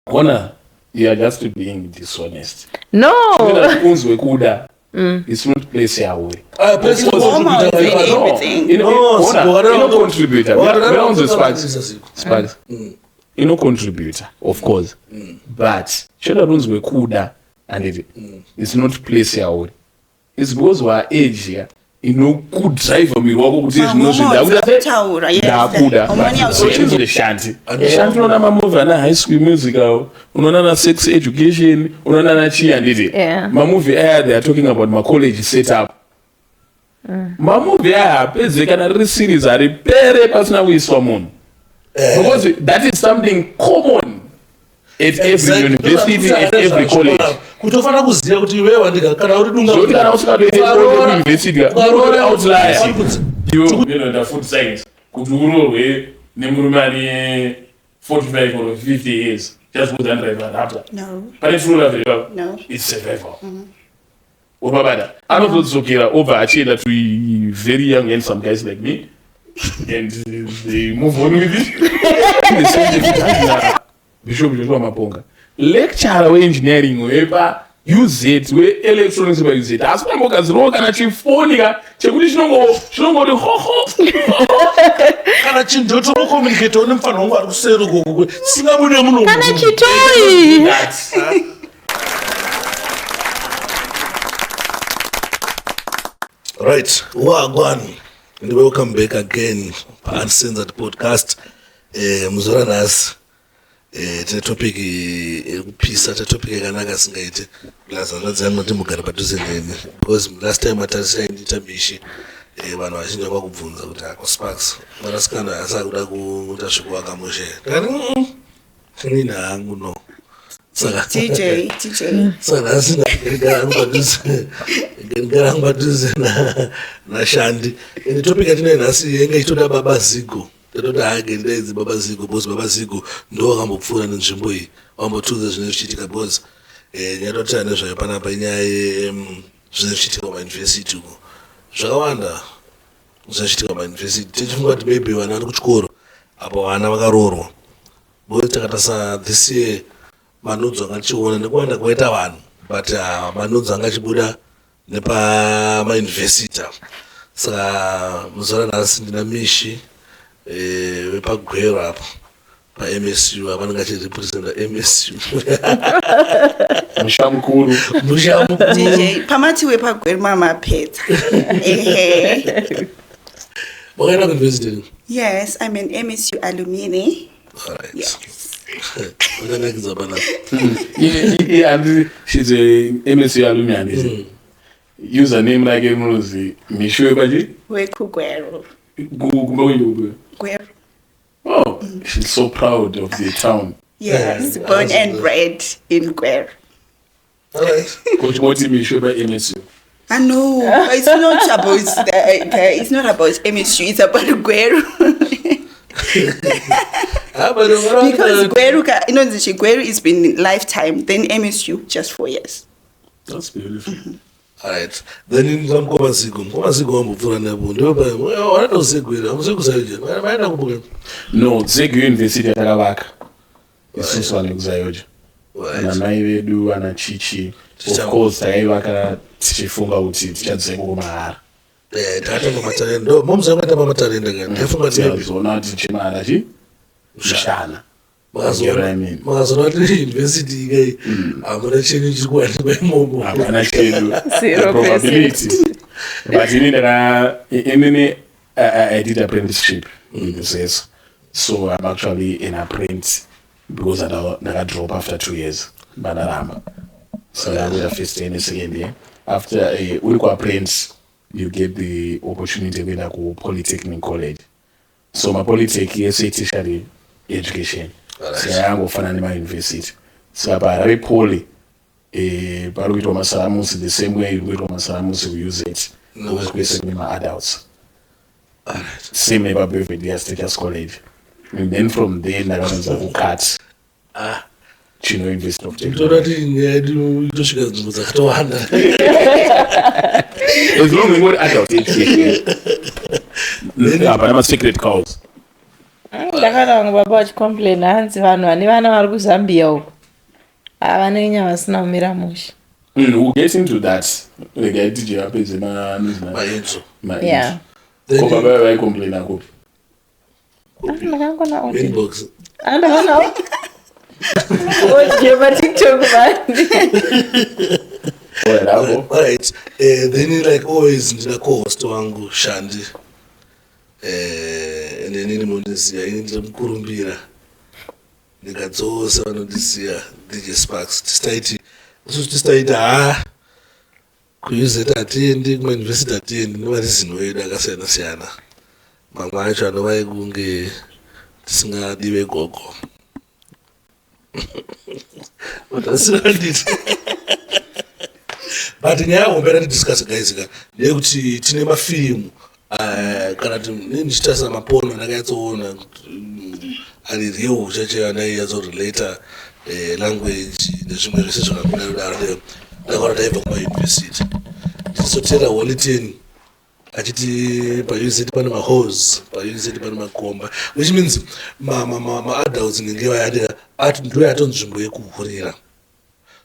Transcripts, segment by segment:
Kona, you are just being dishonest. No. It's not place your way. Place everything. Contributor. Sparks. Contributor, of course. But children were kuda and it's not place your way. It's because we are age here. Good drive for me. The shanty. Shanty on a movie and high school musical, on sex education, on another chi and did it. My movie they are talking about my college setup. My movie they can series are very personal with someone. Because that is something common at every university, at every college. Kutofana kuziya kuti wewe wandika kana uri dunga kuti kana usika university uri outlier you know the food science kuti urorwe nemurume ani 45 or 50 years just go and drive after no but it's not available no it's survival ubabada anozodzokera over achienda to very young and some guys like me and they move on with it the same Bishop Joshua Maponga lecturer we engineering wepa use it we electronics we use it asina mboka zero kana chifonika chekuti chinongo de ho kana chindoto ro communicate one mfana wangu ari kusero gogo singa mune muno kana chitori right wagwan and welcome back again pa Uncensored podcast muzoranas tine topic ekupisa topic yakanaka singaite lazanadzana kuti mugara padhuze neni because last time atarisaindita mishi vanhu vazhinji vakubvunza kuti akosparks mwanasikana asakuda kuita zvekuwaka mushe nini hangu no saka asina ndigara hangu padhuze nashandi ende topic yatinoinhasi yenge ichitoda baba zigo Toto hagendaidzi baba zigo because baba zigo ndo wakambopfuura nenzvimbo iyi wambotudza zvine zvichiitika because nyatotira nezvayo panapa inyaya zvine zvichiitika kumayunivhesiti uko zvakawanda zvichiitika kumayunivhesiti tichifunga kuti maybe vana vari kuchikoro apo vana vakaroorwa because takatasa this year manudzi angachiona nekuwanda kwaita vanhu but manudzi angachibuda nepamayunivhesiti saka muzoranhasi ndina mishi wepagwero apo paMSU avanenge achirepresenta MSU mushamukuru DJ pamati wepagwero mamapedza wakaenda kuuniversity? Yes, I'm an MSU alumni. Alright. Yes. Wakanakidza panapa. And she's a MSU alumni. Username like Muzi Mishu Baji? Wekugwero. Gwero. Oh, she's so proud of the town. Yes, born and bred in Gwero. Alright. Coach Moti Mishu by MSU. I know, but it's not about it's not about MSU, it's about Gwero. Because Gwero, Gwero has been lifetime, then MSU just 4 years. That's beautiful. Alright. Then in some Komasigo wambopfuura nepo ndopa wanaenda kusegwera musekuzayoje vaenda kubuka no Zegu University yatakavaka isusu vane kuzayoje namai vedu vana chichi of course takaivaka tichifunga kuti tichadzeko kumahara takatamba matalenda ndo momuzangaita pamatalenda kani ndaifunga tiazona kuti chimahara chi mushana makazona kuti university ikai hamuna chenyu chiri kuwanikwa imomo hapana chedu probability but inini I did apprenticeship in this so I'm actually an apprentice because I drop after 2 years banarama so I will first and second year after we go apprentice you get the opportunity to go to polytechnic college so my polytech is tertiary education so yangofana nemayunivhesiti saka paRare Poly pari kuitwa masalamusi the same way kuitwa masalamusi we use it kwese kune ma-adults same nepaBelvedere Status College and then from there ndakaanza kucut Chino University of Technology. Torati nyedu itosvika nzvimbo dzakatowanda as long as we're adult education hapana ma-secret cows. Ndakana vangu baba vachicomplaina hanzi vanhu vane vana vari kuZambia uko Avanenya vasina umira mushe. We'll get into that. Like I did you happen to my intro. Yeah. Then I complain about. Inbox. I don't know. What you have TikTok Alright. Then like always ndina co-host wangu Shandi. Nini munisiya indira mukurumbira. Ndikadzose vanodisiya DJ Sparks. Tistaita kuuse tatiendi kumauniversity atiendi nevarizino edu akasiyana-siyana. Mamwe acho anova ekunge tisingadiwe gogo. But nyaya hombera tidiscuss guys ndeyekuti tine mafilimu kana ndichitasa mapono ndakanyatsoona ari real chache anaiyatsarelata language nezvimwe zvese zvakakudaro ndakaona taibva kumayunivhesiti ndisotera waliteni achiti paUZ pane mahose paUZ pane makomba, which means ma-adults nenge vayandika ndo yato nzvimbo yekuhurira.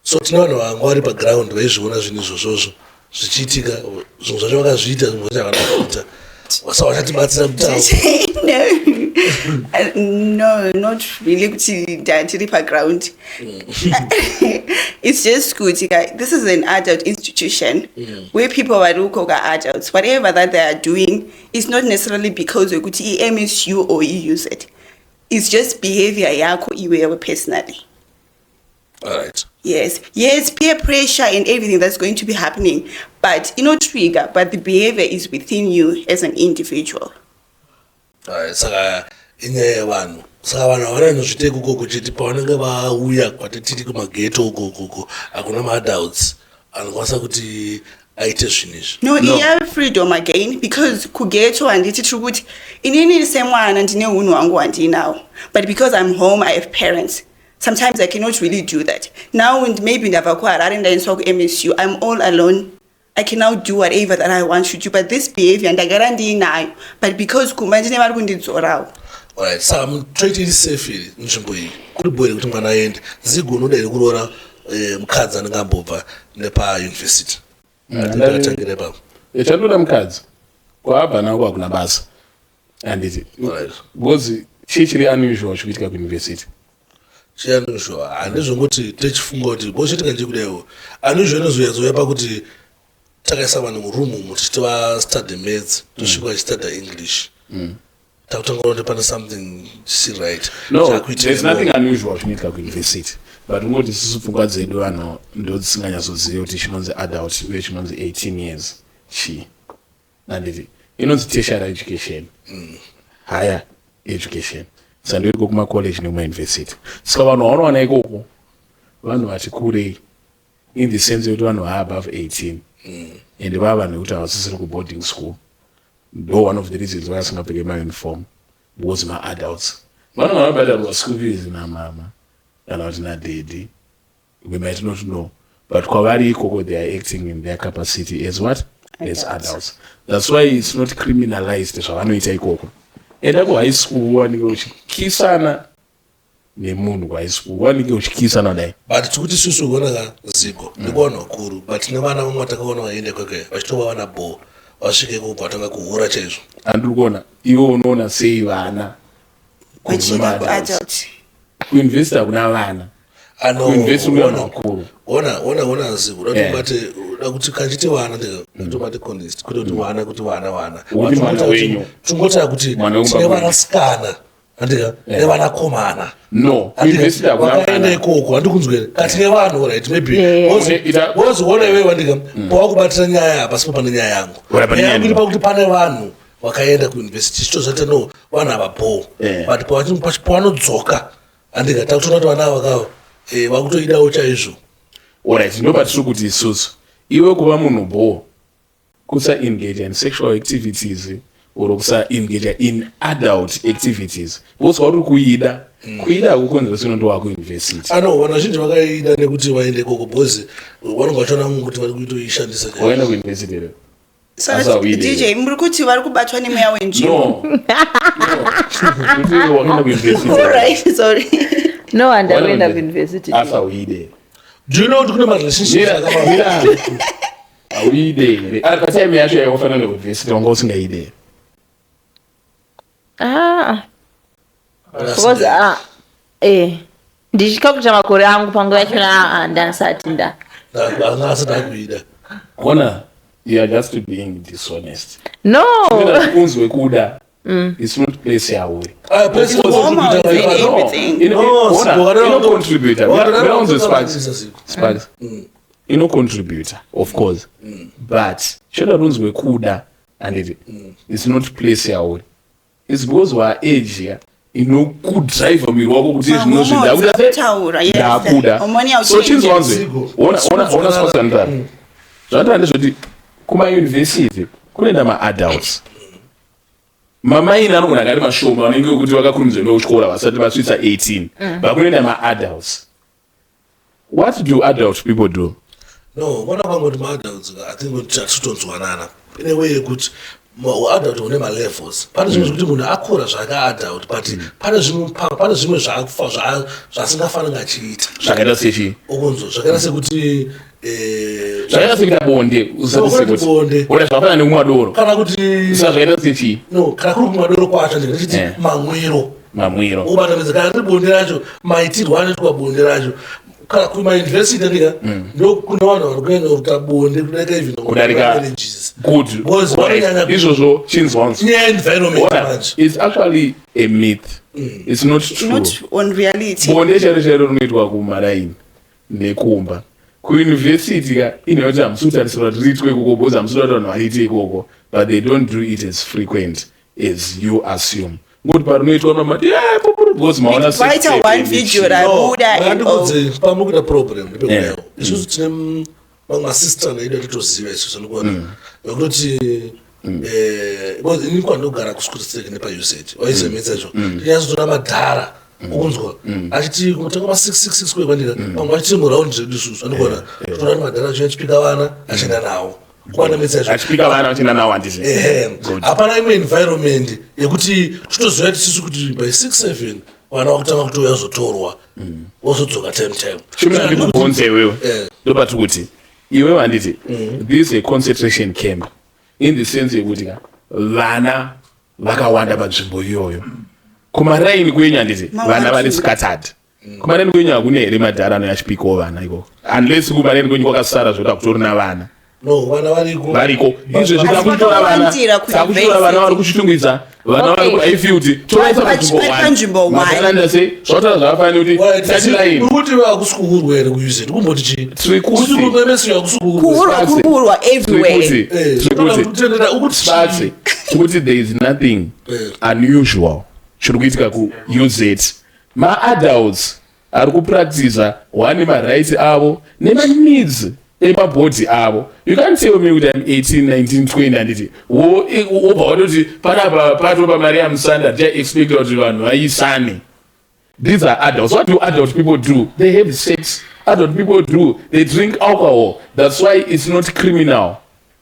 So tina vanhu vanga vari paground vaizviona zvinhu izvozvozvo zvichiitika, zvinhu zvacho vakazviita, zvinhu zvacho havana wasa vachatibatsira kutaura. No, not really tiri paground. It's just good. This is an adult institution where people are adults. Whatever that they are doing is not necessarily because of MSU or use it. It's just behavior yako iwe personally. All right. Yes, peer pressure and everything that's going to be happening, but trigger, but the behavior is within you as an individual. Alright, saka inyaya vanhu havana nozviteka ukoko cheti pavanenge vauya kwatitiri kumageto ukoko hakuna ma-adults anokwanisa kuti aite zvinhu izvi. No, iya freedom again, because kugeto handiti tiri kuti inini semwana ndine unhu hwangu handinawo, but because I'm home, I have parents. Sometimes I cannot really do that. Now, maybe ndabva kuHarare ndaendeswa ku-MSU, I'm all alone. I can now do whatever that I want to do, but this behavior ndagara ndinayo, but because kumba ndine vari kundidzorawo. Alright, so mutoita iri safe iri nzvimbo iyi kuri bwere kuti mwana aende zigono dairi kuroora mukadzi anenge ambobva nepayunivhesiti ndatangira ipapo chandinoda mukadzi kwaabva nangu hakuna basa handiti because chiri unusual chikuitika kuyunivhesiti chiunusual handizvongoti techifunga kuti bochitika nje kudaiwo unusual inozoyadzouya pakuti takaisa vanhu murumu umu tichitova study maths tosvika vachistudy english takutanga pane something si right. No, there's nothing unusual zvinoitika kuyunivhesiti, but ungoti isusu pfungwa dzedu vanhu ndo dzisinganyazoziva kuti chinonzi adult uye chinonzi 18 years chii handiti inonzi tertiary education, higher education, sandoitiko kumacollege nekumayunivhesiti. Saka vanhu vanowana ikoko vanhu vati kurei in the sense yekuti vanhu vaa above 18 and vava vanhu vekuti havasisiri kuboarding school. Though one of the reasons why I was picking my uniform was my adults. One of my brothers was school fees in mama, and I was not daddy. We might not know, but Kwavari Koko, they are acting in their capacity as what? As adults. That's why it's not criminalized. So I know it's a Koko. And I go high school one go kisana. Ne munhu kwa high school one go kisana dai. But tukuti susu gona zigo. Ndikuona kuru, but nevana vamwe takaona vaende kwake. Vachitova vana bo. Wasvike kupatanga kuhura chaizvo. Andiri kuona iwo unoona sei vana kuinvesta kuna vana kuinvesta kuna vanhu vakuru. Ona zivo ratobate kuti kachiti vana ndatobate context kuti vana kuti vana kuti mwana wenyu tungotaya kuti tine vanasikana andika nevanakomana no kuinvesta kuna vakaenda ikoko handikunzwere katine vanhu right maybe woziona iwewe andika pawakubatira nyaya apa sipo pane nyaya yangu iri pakuti pane vanhu vakaenda kuuniversity chitozvaita no vanhu avapo but pavanodzoka andika takutoona kuti vana vakavo vakutoidawo chaizvo. Alright, ndoba tiri kuti isusu iwe kuva munhu bo kusa engage in sexual activities or kusa engage in adult activities wozwa uri kuida kukonzeresa unondo wako university. Ano vanhu vazhinji vakaida nekuti vaende koko bhozi vanonga vachiona munhu kuti vari kuitoishandisa waenda kuuniversity here. So DJ muri kuti vari kubatwa nemweya wenzvimbo. Kuti wakaenda kuuniversity. Alright, sorry. No, and I went to university. Asa uide. Do you know kuti kune marelationship awuide patime yacho yaifana neuniversity wanga usingaide because ndichikakucha makore angu panguva yachona ndasati angasati akuida kona you are just being dishonest no unzwe kuda it's not place yawe contributor of course but shoda runzwe kuda and it's not place yawe it's because wa age inokudrive mwiri wako kuti zvinozvindakuda so chinzwanzwe ona spasandara zvata ndezvoti kumayunivhesiti kunoenda maadults mamaina anogona akati mashoma vanenge kuti vakakurumidza ndokuchikora vasati vasvitsa 18 but kunoenda maadults. What do adult people do? No, vana vangoti maadults I think kuti tatotonzwanana ine way yekuti adult une malevels pane zvimwe zvekuti munhu akura zvakaadult but pane zvimwe zvasingafani achiita zvakaita sechi ukunzwa zvakaita sekuti zvakaita sekuita bonde usati ona zvafana nekumwadoro kana kuti zvakaita sechi no kana kuri kumwadoro kwacho ndingachiti mamwiro ubatanidza kana riri bonde racho maitirwo anoitwa bonde racho kana kumayunivhesiti ndika ndokune vanhu vari kuenda kuita bonde kudarika even kudarika good izvozvo chinzwanzo environment it's actually a myth it's not true not on reality bonde chero rinoitwa kumaraini nekumba kuyunivhesiti ka inoti hamusutarisirwa riitwe ikoko because hamusutarisirwa vanhu vaite ikoko but they don't do it as frequent as you assume ngokuti parinoitwa mamati because maona vaita one video rabuda pamukuita problem ndepekudayo isusu tine masistana edu atitoziva isusu nikuona nokutoti because ini kwandogara kuskutiseke nepausage waizemetsa izvo tinyazotoda madhara ukunzwa achiti kutenga ma666 kwekandika pamwe achiti muraundi zvedu isusu andikuona toda madhara acho achipika vana achienda nawo achipika vana achienda nawo handizvi hapana imwe environment yekuti titoziva tisisu kuti by 6-7 vana vakutanga kuti uyazotorwa wozodzoka time chimwe iwewe ndobati kuti iwewe handiti this is a concentration camp in the sense yekuti vana vakawanda panzvimbo iyoyo kumaraini kwenyu handiti vana vari scattered kumaraini kwenyu hakune here madhara anoyachipikawo vana ikoko unless kumaraini kwenyu kwakasara zvoda kutorina vana no vana variko izvo zvitakutora vana vari kuchitungidza vana vari kuifield toraisa panzvimbo makaranda sei zvatora zvakafanira kuti tachiraini kuti vakusukuurwa here kuuse ndikumboti chii MSU kuurwa everywhere kuti there is nothing unusual chiri kuitika kuuse it maadults ari kupractiza wane marights avo nemaneeds epabhodhi avo. You can't tell me kuti I'm 18, 19, 20 anditi wobva watoti panapa pato pamari yamusanda tichaexpecta kuti vanhu vaisane. These are adults. What do adult people do? They have sex. Adult people do. They drink alcohol. That's why it's not criminal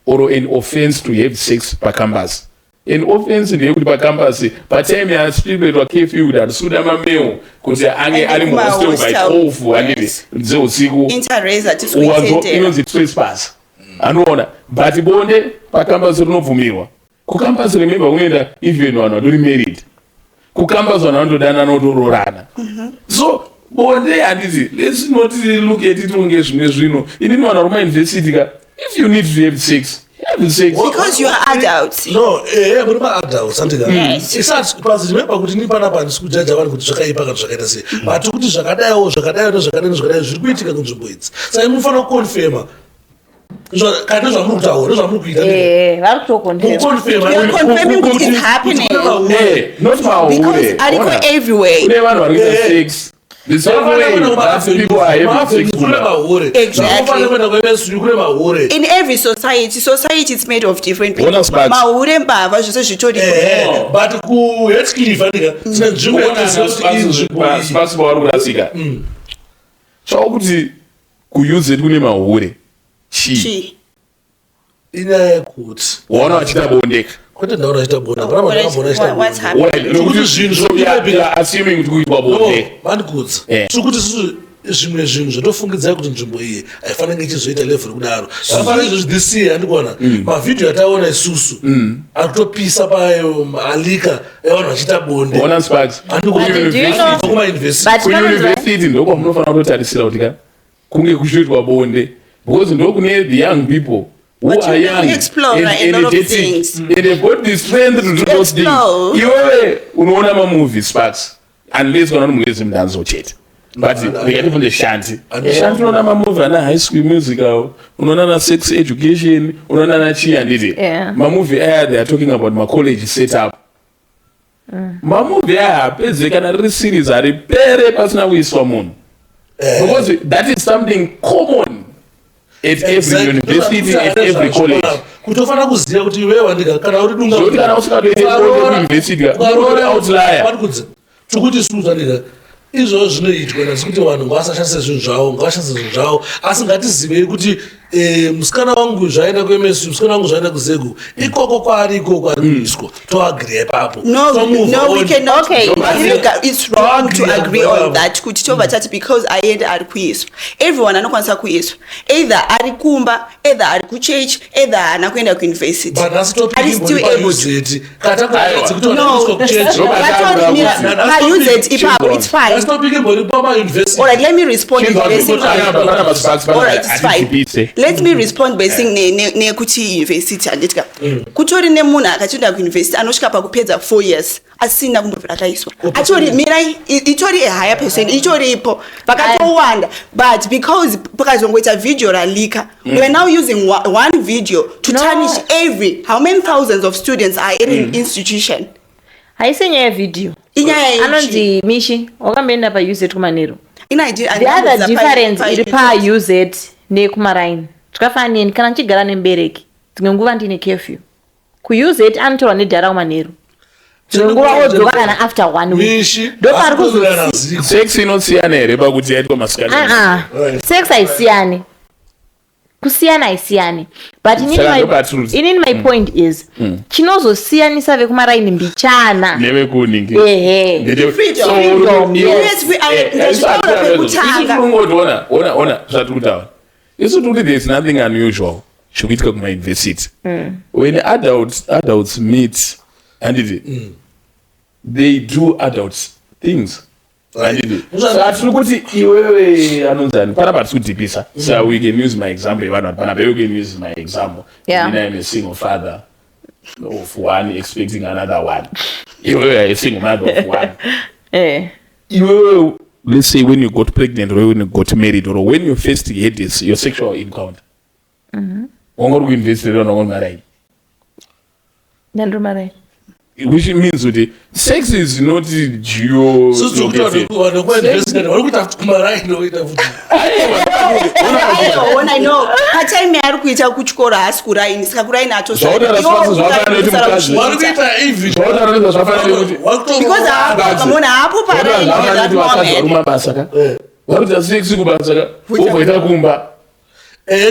or an offense to have sex paCampus. An offense ndeyekuti paCampus patime yasvibirwa curfew datisuda mameo kuti ange ari muhostel by 12 anditi dzeusiku inonzi trespass anoona but bonde paCampus rinobvumirwa. kuCampus remember kunoenda even vanhu vatori married. kuCampus vanhu vanodana notororana. So bonde handiti let's not look at it unge zvimwe zvino inini vanhu vari kumauniversity ka if you need to have sex because you are adults. No, muri maadults andika. Isati pasi remember kuti ni panapa handisi kujaja vanhu kuti zvakaipa kana zvakaita sei. But kuti zvakadaiwo zviri kuitika kunzvimbo idzi. Saka munofanira kuconfirma. Kana zvamuri kutaura nezvamuri kuita. Vari kutoconfirma. You are confirming what is happening. Not maure. Because ariko everywhere. Kune vanhu vari kuita sex. The same way that people are having sex. Exactly. In every society is made of different people. Maure mbava zvose zvitori. But ku Heathcliff andika tine nzvimbo yatinzvimbo spasibo vari kurasika. Chakuti kuuse kune mahure. Chi. Inyaya yekuti wana vachita bondeka. Kwete ndaona vachita bonda. What's happening? Nokuti zvinhu zvobira assuming kuti kuitwa bonde. Mandikudza. Tiri kuti zvimwe zvinhu zvotofungidzai kuti nzvimbo iyi haifanira ichizoita level kudaro zvakafanira izvozvi this year andikuona mavhidhiyo ataona isusu ari kutopisa payo alika evanhu vachiita bonde kumayunivhesiti ndoko munofanira kutotarisira kuti ka kunge kuchiitwa bonde because ndokune the young people who are young and energetic and they've got the strength to do those things. Iwewe unoona mamovie sparks unless kana munhu wezimdanzo chete but rikati funde shanti unoona mamovie ana high school musical unoona na sex education unoona na chi anditi mamovie aya they are talking about my college setup mamovie aya apedze kana riri series ari pere pasina kuiswa munhu because that is something common at every university, at every college. Kutofana kuziya kuti iwewe wandika kana uri dunga kuti kana usingatoende university uri outlier tukuti suzandika izvo zvinoitwa nazikuti vanhu ngavasashandise zvinhu zvavo ngavashandise zvinhu zvavo asi ngatizivei kuti musikana wangu zvaenda kuMSU musikana wangu zvaenda kuzegu ikoko kwaari kuiswa toagree ipapo no we cannot it's wrong to agree on that kuti tobva tati because aende ari kuiswa everyone anokwanisa kuiswa either ari kumba either ari kuchurch either haana kuenda kuuniversity ari still able to use it ipapo it's fine all right let me respond all right it's fine let me respond basing nekuti university anditika kutori nemunhu akachienda kuuniversity anosvika pakupedza 4 years asina kumbobvira akaiswa atori mirai itori a higher percent itoripo vakatowanda but because pakazongoita video ralika we are now using one video to tarnish every how many thousands of students are in an institution haisi nyaya yevidhiyo anonzi mishi wakamboenda paUZ kumanheru the other difference iri paUZ nekumaraini tikafanira kana ndichigara nemubereki dzimwe nguva ndine curfew kuUZ anotorwa nedhara kumanheru dzimwe nguva odzoka kana after 1 week ndopari kuzoziva sex inosiyana here pakuti yaitwa masikana sex haisiyani kusiyana haisiyani but inini my point is chinozosiyanisa vekumaraini mbichana nevekuningi ona zvatiri kutaura isu tikuti there is nothing unusual zvikuitika kumauniversity when adults meet handiti they do adult things tiri kuti iwewe anonzani panapa tiri kudhipisa so we can use my example yevanhu panapa you can use my example I am a single father of one expecting another one iwewe are a single mother of one iwewe let's say when you got pregnant or when you got married or when you first had your sexual encounter wangori kuuniversity wangori marai which means that sex is not geo I know patime ari kuita kuchikora hasi kuraini saka kuraini because akamona hapo paraini sex kubasa ugoita kumba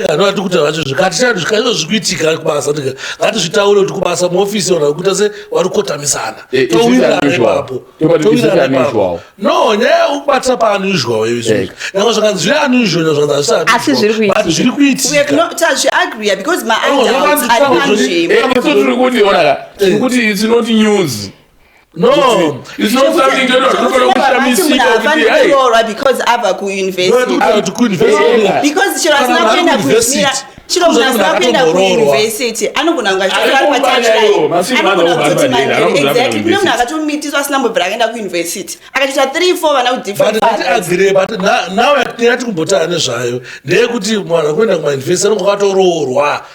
kanoti kuti vacho zvikaizo zvikuitika kubasa ngatizvitaure kuti kubasa muofisi ona kuita se vari kukotamisana towiranapapo no nyaya ukubata paunusual nyange zvakanzi zviri unusual asi zviri kuitika because my adults are tiri kuti ona kuti it's not news. No, it's not something because Ava ku university. Because chiro asina kuenda kuuniversity. Chiro asina kuenda kuuniversity. Anogona ngachira patachai. Exactly. Nemuna akatomiti asina mbobvira akaenda kuuniversity. Akachita 3-4 vana ku different fathers. But now yati kumbotana nezvayo. Ndeye kuti mwana kuenda ku university anokatoroorwa.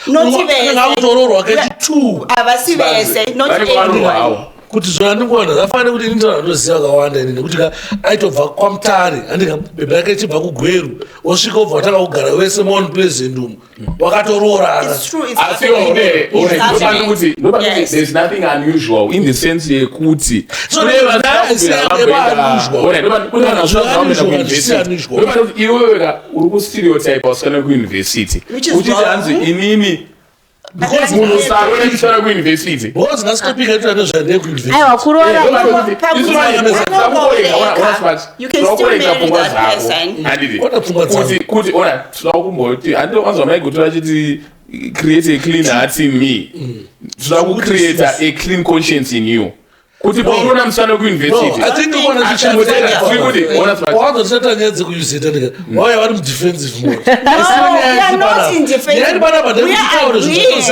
Ngakutoroorwa kachi 2. Avasi vese, not everyone. Kuti zvandingoona zafanira kuti inini ndinoziva akawanda inini kuti aitobva kwamutare andika bebe rake ichibva kugweru osvika obva watanga kugara wese Mount Pleasant umu wakatoroorana there's nothing unusual in the sense yekuti iwewe uri kustereotype usikana kuuniversity uchiti hanzi inini Because musaroore ndisara kuuniversity because ngasitopika tuna nezvaende kuuniversity. aiwa kurora You can still marry that person. kuti ona tinoda kumboti handiwanzwa maigotora chiti create a clean heart in me tinoda kucreate a clean conscience in you kuti paunona musana kuuniversity wazotata nyaya dzekuuzeta ndika wauya vari mudefensive mode. We are not in defensive.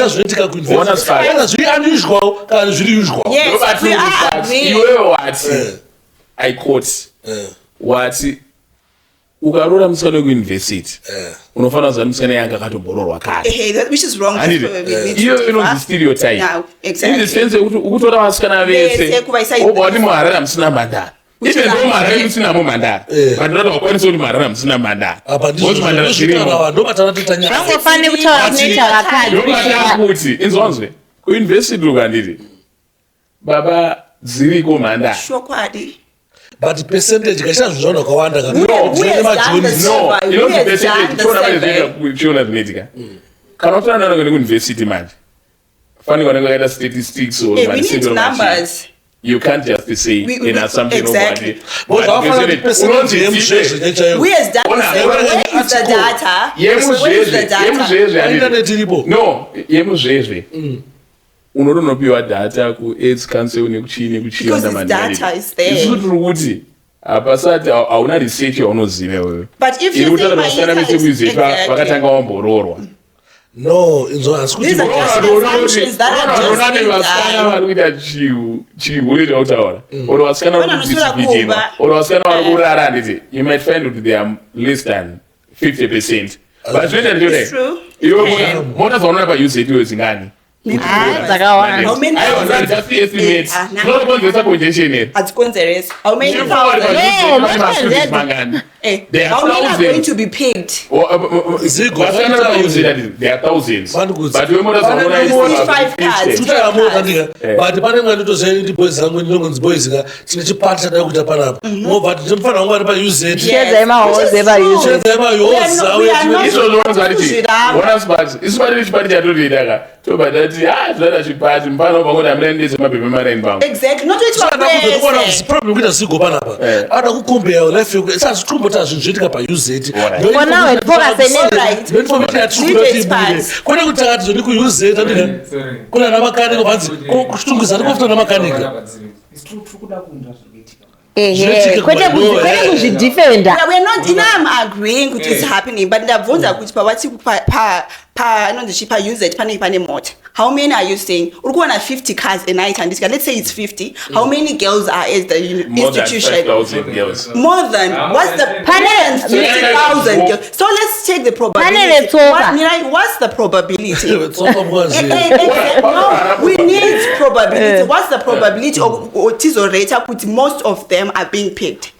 zvinoitika kuuniversity zviri unusual kana zviri usual. Yes, we are agreeing. iwewe wati I quote wati ukarora musana kuuniversity unofanira kuziva musana yanga akatombororwa kare. Which is wrong. iyo inonzi stereotype. Now, exactly. In the sense yekuti ukutora vasikana vese obva wati muharara musina mhandara even though muharara musinamo mhandara vandoda vakwanisa kuti muharara musina mhandara mhandara zvirimo vangofanira kutaura kunoita vakadzi kuti inzwanzwe kuuniversity ukanditi baba dziriko mhandara Shokwadi. but percentage kachazvo zvaona kwawanda chiona zvinoitika kana utoranana kuende kuuniversity manje fanira kunenge akaita statistics or We need numbers. you can't just say in something exactly. nobody We as data, where is the data? Where is the data? no yemuzvezve unotonopiwa data kuaids council nekuchii Because its data is there. isutiri kuti hapasati hauna research yaunoziva wewe But if you think my vekuizeta vakatanga wambororwa no inzo asi kuti these are assumptions that are just vasikana vari kuita chihu netautaura oro vasikana vari kudisikijima oro vasikana vari kurara handiti you might find that they are less than 50%. But zvinoita ndiyodai iwe mota dzaunona pauzet iwe zingani dzakawanda how many just estimate zvinokonzeresa congestion here conzeresa how many how many are going to be paid? There are thousands. But we must have 5 cards. but pane mwana ndotozva ndi boys zangu ndinongonzi boys ka tine chipati chadai kuita panapa mobva ndinofanira kunge ari pauzet shedza emahoze pauzet isipati chipati chatotoitaka tobva tati zvada chipati mufana pangoti amiraendese mabhebe maraini pangu Exactly. Not which problem kuita zigo panapa ada kukombea life yako sasa tumbota zvinhu zviitika pauzet for now and focus kwene kuti takati zoni kuuzet andika kuna namakanika vanzi kushunguza ndikofita namakanika kwete kuzvidefenda we're not I'm agreeing with it's happening but ndabvunza kuti pawati anonzi pauzet pane mota how many are you saying uri kuona 50 cars a night and let's say it's 50 how many girls are at the institution more than what's the 50,000 girls so let's take the probability what's the probability no we need probability what's the probability of tizoreta kuti most of them are being picked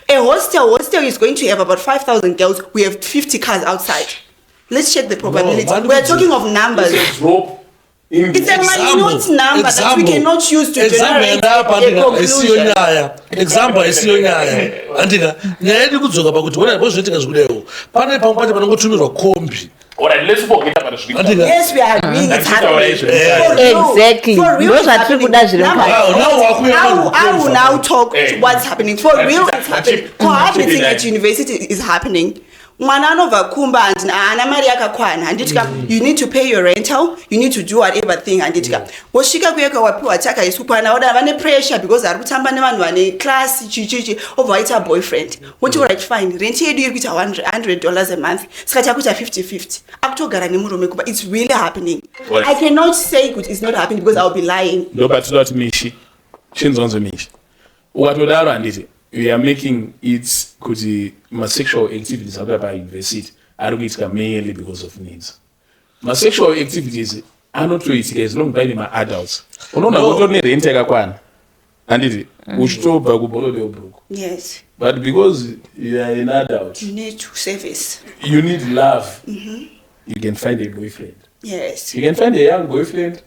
a hostel is going to have about 5,000 girls we have 50 cars outside. Let's check the probability. We're talking of numbers. It's a minute number that we cannot use to generate a conclusion. Example isiyo nyaya andika nyaya yedu kudzoka pakuti wona bozviitika zvikudewo pane pamwe pacho panongotumirwa kombi. Yes, we are agreeing it's happening. Exactly. Those are two good as I will now talk to what's happening. For real, it's happening. Cohabiting at university is happening. Mwana anobva kumba haana mari yakakwana handitika you need to pay your rental you need to do whatever thing handitika wosvika kuyeka wapiwa chakaiswa kwana oda vane pressure because ari kutamba nevanhu vane class chichichi obva waita boyfriend woti alright fine rent yedu iri kuita $100 a month saka takuita 50-50 akutogara nemurume kuba it's really happening. I cannot say it's not happening because I'll be lying. Ndobatoda kuti mishi chinzonzo mishi ukatodaro handiti we are making it kuti ma-sexual activities akuita pauniversity ari kuitika mainly because of needs. Ma-sexual activities anotoitika as long paine ma-adults unoona kutori nerent yakakwana handiti uchitobva kubhokode ubhuku yes but because you are an adult you need to service you need love you can find a boyfriend yes you can find a young boyfriend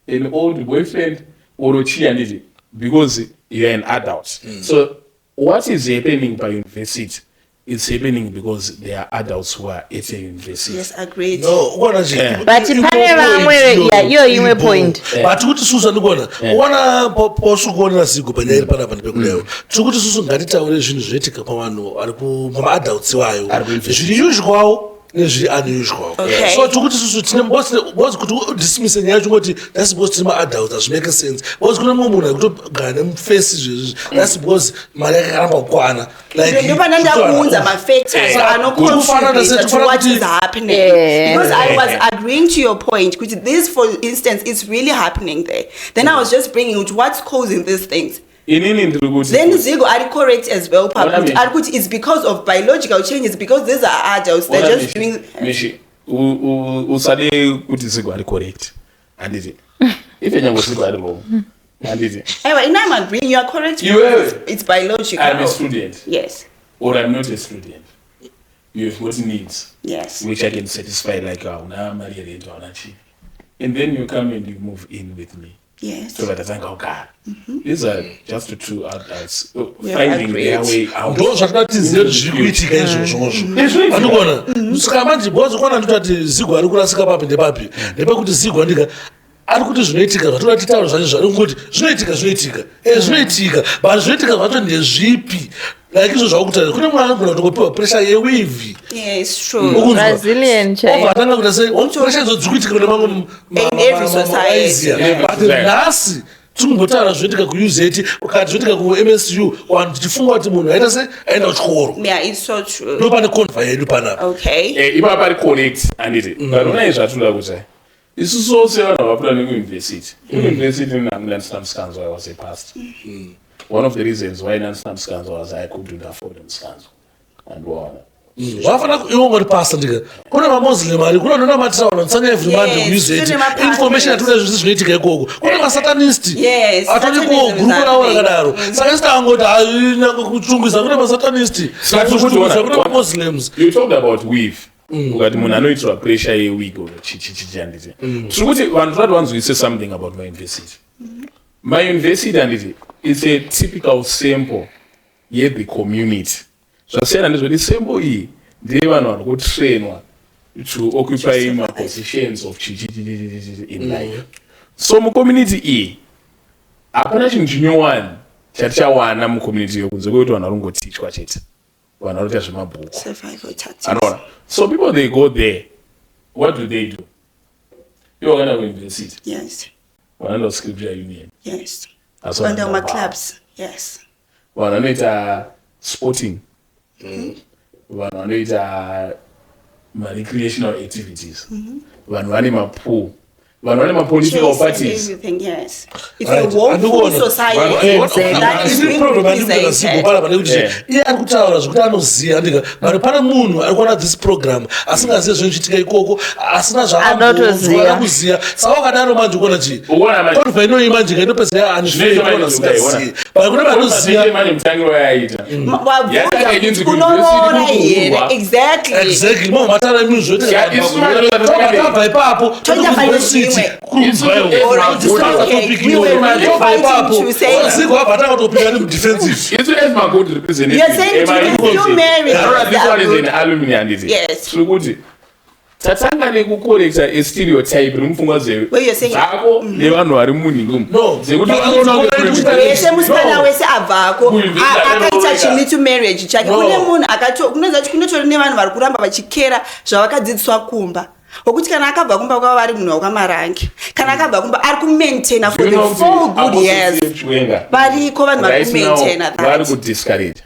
an old boyfriend or chi handiti because you are an adult so what is happening by university it's happening because there are adults who are at a university. Yes, agreed. No, ukona nje. But pane vamwe iyo imwe point. But kuti susu ndikona. Ukona posukuona siku panyaya pana pekuleyo. Tikuti susu ngatitaure zvinhu zvoitika pavanhu ari kuma adults wayo. Zviri usual nezviri unusual. So tikuti susu tine boss kuti dismiss nyaya chingoti that's because tine adults as make sense. Boss kuna munhu akutogara nemuface izvezvi. That's because mari yakaramba kukwana. Like you don't know my factors are contributing to what is happening. Because I was agreeing to your point, which this, for instance, is really happening there. Then I was just bringing it, what's causing these things. Then Zigo are correct as well. It's because of biological changes, because these are adults. They're just doing. Usade kuti Zigo are correct, and is it? If you know Zigo are wrong. Anyway, I'm agreeing, you are correct. It's biological. I'm a student. Yes. Or I'm not a student. You have what needs. Yes. Which I can satisfy, like and then you come and you move in with me. Yes. So that I think, God, these are just the two adults finding their way out. Those are not zvichiitika izvozvo. Andikona. Saka manje bozo kwana ndoti Zigo ari kurasika papi nepapi. Ndepekuti Zigo andika ari kuti zvinoitika zvatinoda titaura zvacho zvaringoti zvinoitika but zvinoitika zvacho ndezvipi like izvo zvakutaura kune mwana anogona kutopiwa pressure yewavy. Yes, true. Brazilian child atanga kuti sei pressure idzo dzikuitika kune mamwe every society. But nhasi tinotaura zvinoitika kuUZ ukati zvinoitika kuMSU wanhu tichifunga kuti munhu aita sei aenda kuchikoro. Yeah, it's so true. Ndopane conva yedu panapa. Okay. Ipa pari connect anditi vanona izvatinoda kuti isusu ose vanhu vapinda nekuuniversity. University Nancy Mskanzo, I was a pastor. One of the reasons why Nancy Mskanzo was I couldn't afford Mskanzo. And one. Wafana iwongori pastor ndika. Kuna mamuslim ari kuna nona matsaura nsanya every month kuUZ. Information atuda zvisi zvinoitika ikoko. Kuna masatanist. Yes. Atoni ku group rawo rakadaro. Saka sitangoti haina kuchungisa kuna masatanist. Kuna Muslims. You talked about weave. Ukati munhu anoitwa pressure yewig or chichichianditi. Tiri kuti vanhu tati wanzwise something about my university. My university anditi is a typical sample the community. Zvasiyana ndezvoti sample iyi ndeye vanhu vari kutrainwa to occupy my positions of in life. So mucommunity iyi hapana chinhu chinyowani chatichawana mucommunity iyo kunze kwekuti vanhu varingotichwa chete. Vanhu vanoita zvemabhuku. Survival tactics. So people, they go there. What do? You are going to university. Yes. One of the scripture union. Yes. One of my clubs. Yes. One of it sporting. One of it recreational activities. One of them pool. One of them political parties. Everything, yes. It's a woke society. That is being represented. Iye ari kutaura zvokuti anoziva ndika vari pane munhu ari kuona this program asingazivi zvinochitika ikoko asina zvaanokuziva saka wakadaro manje kuona chii konva inoyi manje kainopedzera anifeona asingazivi vari kune vanoziva exactly mamwe matara imini zvoitabva ipapo Zigo abatanga kutopinda nemudefensive. You're saying you married. This one is an alumni and it is. Yes. Tatanga nekukorekta a stereotype nomfunga zvako nevanhu vari munhu yese musikana wese abvako akaita chilitu marriage chake kune munhu kunoziva kuti kunotori nevanhu vari kuramba vachikera zvavakadzidziswa kumba wokuti kana akabva kumba kwava vari munhu wakamarange kana akabva kumba ari kumaintaina for the 4 good years variko vanhu vari kumaintaina vari kudiscourage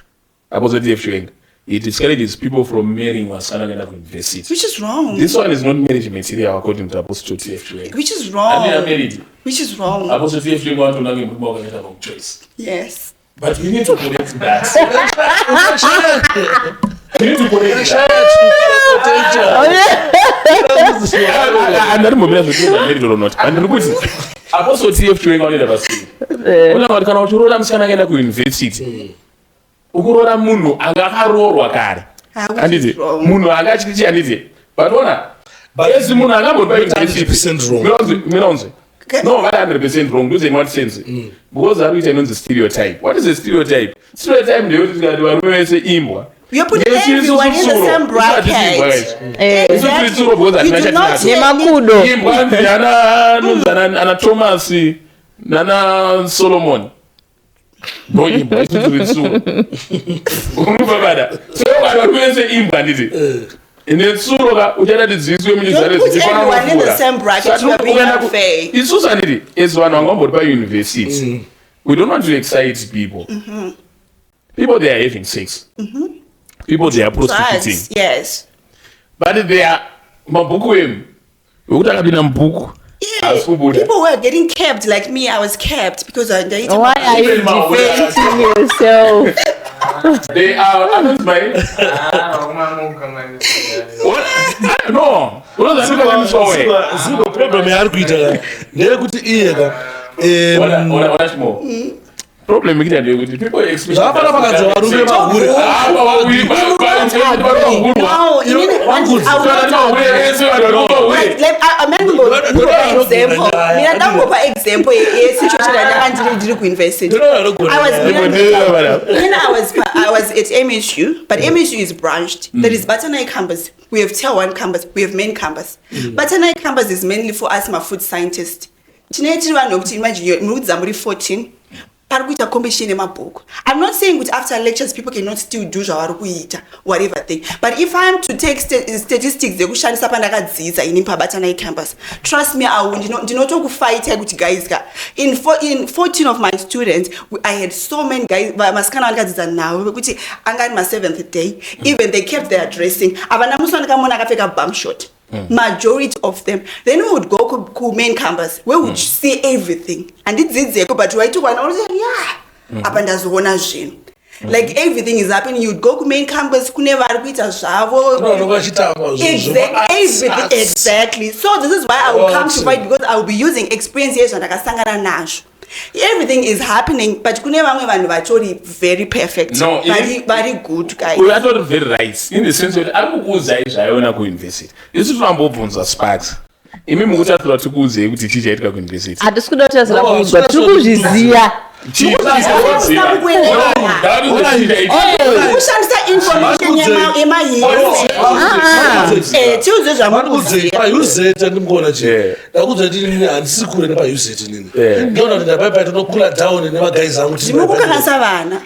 opposite of Chwenga. It discourages people from marrying vasikana kuenda kuuniversity. Which is wrong. This one is not marriage material according to Apostle T.F. Chwenga. Which is wrong. I mean, married. Which is wrong. Apostle T.F. Chwenga want to know him more than wrong choice. Yes. But we need to correct that. We need to correct that. And then moving on to married or not. And look at Apostle T.F. Chwenga only never see. Kuna kana uchirola musikana kuenda kuuniversity. Ukurora munhu akakarorwa kare anditi munhu akachiti anditi but ona esi munhu akambobva university no 100% wrong ndoze in what sense because ari kuita inonzi stereotype. What is a stereotype? Stereotype ndeyekuti tikati varume vese imbwa You're putting everyone in the same bracket. You do not Nana Thomas, Nana Solomon. No imba, it's so I don't say imba, is it? In the Suroga, we cannot exist. Don't put everyone in the same bracket. You are being unfair. It's so sanity. It's one on by university. We don't want to excite people. People, they are having sex. People, they are prostituting. Yes. But they are mabuku. We would have been a book. Yeah. People were getting kept like me. I was kept because I dated. Why are you defending yourself? They are. I don't mind. What? No. What is the problem? What more? Problem is that people expect. I was at MSU, but MSU is branched. There is Batanai campus. We have Tier 1 campus. We have main campus. Batanai campus is mainly for asthma food scientists. Imagine you're 14. I'm not saying that after lectures people cannot still do whatever thing. But if I am to take statistics, in campus, trust me, I will not talk fight guys. In 14 of my students, I had so many guys. Now, my 7th day, even they kept their dressing. Bum shot. Majority of them. Then we would go to main campus where we would see everything. And it's but right to one like everything is happening. You'd go to main campus, exactly. So this is why I will come to fight, because I will be using experience here. Everything is happening, but very perfect. No, very good guys. We are not very right in the sense that I will go university. This is from both sparks. Imimi kutatula tukuze kuti chicha yetuka ku university. Atikuda tazira kuzwa tukuzviziya. Kushandisa information yemauzeta ndimukona che ndakudzwa kuti nini handisi kure nepauzeta nini ndona kuti ndapaipai tinokula down nemagaizi angu timukukanasa vana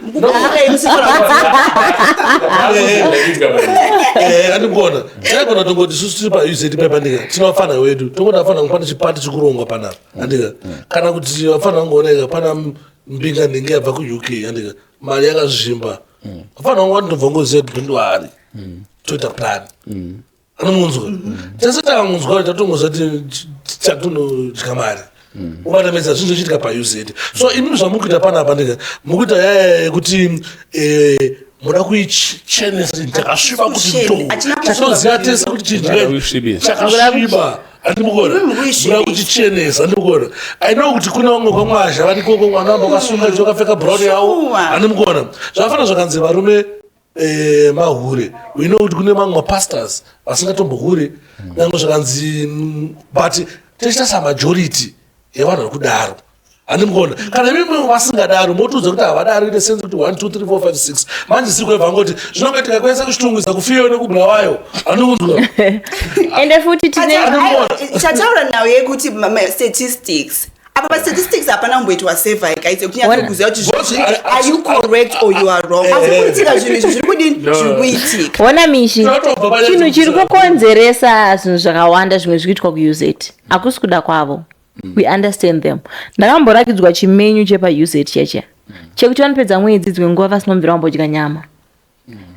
andimukona taigona tongoti susu tiri pauzeta paipandika tinofana wedu tongoda afana kupanda chipati chikurongwa panapa andika kana kuti afana kungooneka pana mbinga ndenge yabva ku-UK andika mari yakazvimba afana wanga ndobva ngoziva kuti ndwari toita plan anomunzwa tese takamunzwa tatongoziva kuti tatonodya mari ukatamedza zvinhu zvichiitika pauzet. So imimi zvamukuita panapa ndika mukuita yaya kuti muda kuichenesa chakasviba kuti tatoziva tese kuti chidya chakasviba andimukona muda kuchichenesa andimukona. I know kuti kuna vamwe kwamwazha vanikoko mwana wamba wakasunga chokapfeka brown yawo andimukona zvafana zvakanzi varume mahure. We know kuti kune mamwe mapastors vasingatombohure nange zvakanzi but techitasa majority yevanhu vari kudaro andimukona. Kana mimwe vasingadaro motiudza kuti havadaro ine sense kuti 1 2 3 4 5 6 manje siri kwebva ngoti zvinongaitika kwese kuchitungwiza kufiyo nekubulawayo andikunzwa ende futi tataura nawo yekuti statistics apa statistics hapana kumboitwa survey guys kunyatsokuziva kuti are you correct or you are wrong. Akuitika zvinhu izvi zviri kudini zviri kuitika. Ona mishi chinhu chiri kukonzeresa zvinhu zvakawanda zvimwe zvikuitwa kuuzet hakusi kuda kwavo. We understand them. Ndakamborakidzwa chimenyu chepauzet checha chekuti vanopedza mwedzi dzimwe nguva vasinomvira vambodya nyama.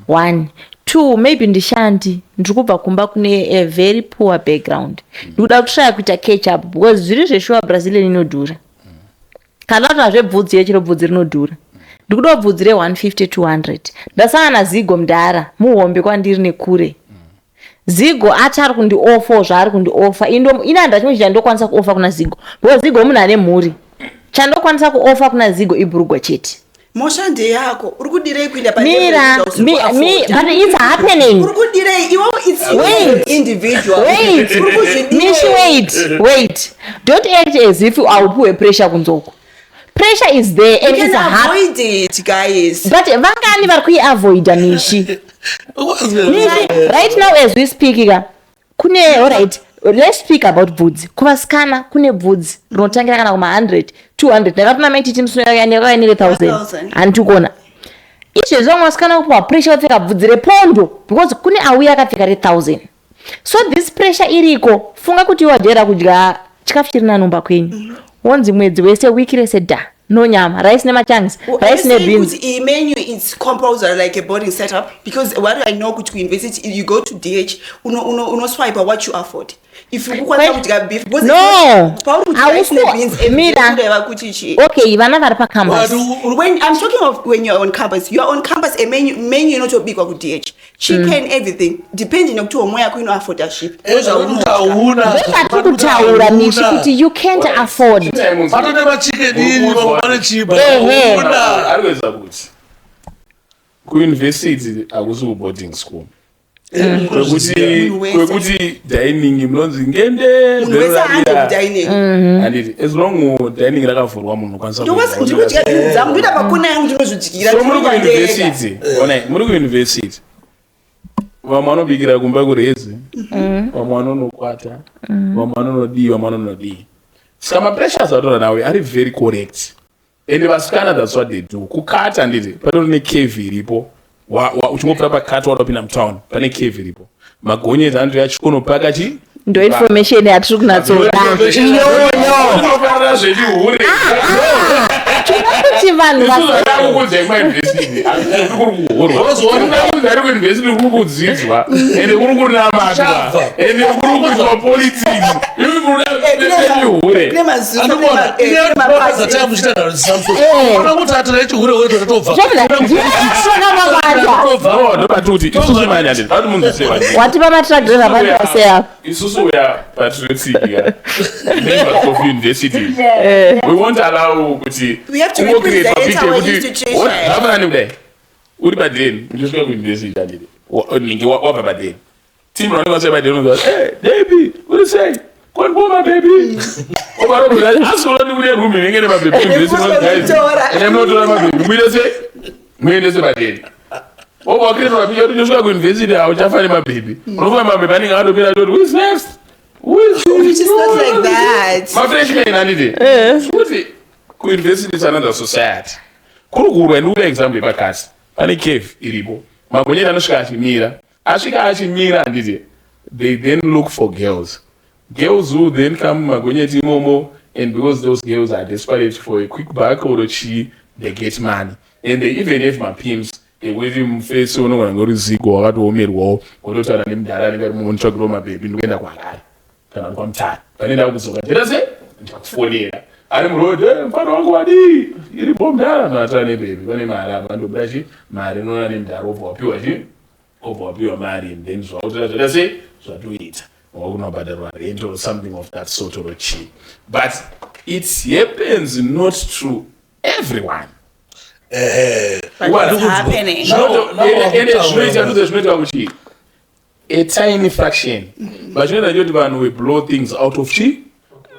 1 2 maybe ndishandi ndiri kubva kumba kune a very poor background ndikuda kutraya kuita catch up because zviri zveshuwa Brazilian inodhura. Kana kuti hazvebvudzi yechiro bvudzi rinodhura ndikuda bvudzi re150 200 ndasangana Zigo mudhara muhombe kwandiri nekure. Zigo atari kundiofa zvaari kundiofa inanda chimwe chandokwanisa kuofa kuna Zigo because Zigo munhu ane mhuri chandokwanisa kuofa kuna Zigo ibhurugwa chete. Moshande yako uri kudirei kuenda Mira, but it's happening. Uri kudirei iwo it's individual. Wait. Don't act as if aupuwe pressure kunzoko. Pressure is there and it's avoid it guys. But vangani vari kuiavoida mishi. Right now as we speak, alright, let's speak about bvudzi. Kuvasikana kune bvudzi rinotangira kana kuma 100, 200. Ndakatona maititi musunira yakainire 1000. Antikona. Izvezvi vamwe vasikana kupa pressure kupfeka bvudzi repondo because kune auya akapfeka 1000. So this pressure iriko, funga kuti wadera kudya chikafu chiri nanomba kwenyu. Wonzi mwedzi wese wiki rese da. No nyama, rice nema chunks, rice ne beans. The menu is composed like a boarding setup because what I know to university, you go to DH, uno swipe what you afford. If you want to get beef, no, I okay, vana vari paCampus. When I'm talking of when you're on campus, a menu not so big or DH. Chicken, everything, depending on to where you afford that ship. You can't afford. University akusi boarding school. Kwekuti dining mlonzi ngende dining. And as long as dining rakavhurwa munhu kwanisa muri kuuniversity vamwe vanobikira kumba kurezi, vamwe vanonokwata, vamwe vanonodii, vamwe vanonodii. Saka mapressures atora nawe ari very correct. And vasikana that's what they do. Kukata nditi patori necave iripo. Uchingopfuura pakati watopinda mutown pane cave iripo. Magonyeti anotoya chikonopaka chi ndo information yatiri kunatsoda inofanira zvechihure kuti vanhu ari kuuniversity kuri kudzidzwa ende kuri kunamatwa ende kuri kuitwa politics hure ndopatuti isusu manyati ati munhu seva watipa matragdera vandoseya isusu we are patriotic members of university. We won't allow kuti we have to represent our institution. Hapana mdai uri badeni ndisvika kuuniversity andidi ningi wabva badeni team running on badeni unozi hey baby what is say kon boma baby obaro bula asola ni uri room ngene ba baby university ene mnotora ma baby mwende se badeni obakiro rapija ndisvika kuuniversity auchafani ma baby unofa ma baby aninga andopira kuti who is next. Which is not like that. My freshman, I need it. University is another society. Kuruguru and Uda example bakas. Any cave, iribo. Magonia and Ashimira. Ashimira and it. They then look for girls. Girls who then come Magonia Timomo, and because those girls are desperate for a quick back or a chi, they get money. And they even have my pimps. They wave him face on and go to Zico or to Omer War, or to tell him that I never want to grow my baby. When I kana kwamtata panenda kuzoka ndiraze ndakufonera ari murode mfano wangu wadi iri bomdara natane baby pane mari abando brachi mari nona nemdaro obwapiwa chi obwapiwa mari then zvautorazve zvatoita wakunobhadharwa rent or something of that sort of chi but it happens not to everyone. What's happening? Zvinoita kuti a tiny fraction. But you know that we blow things out of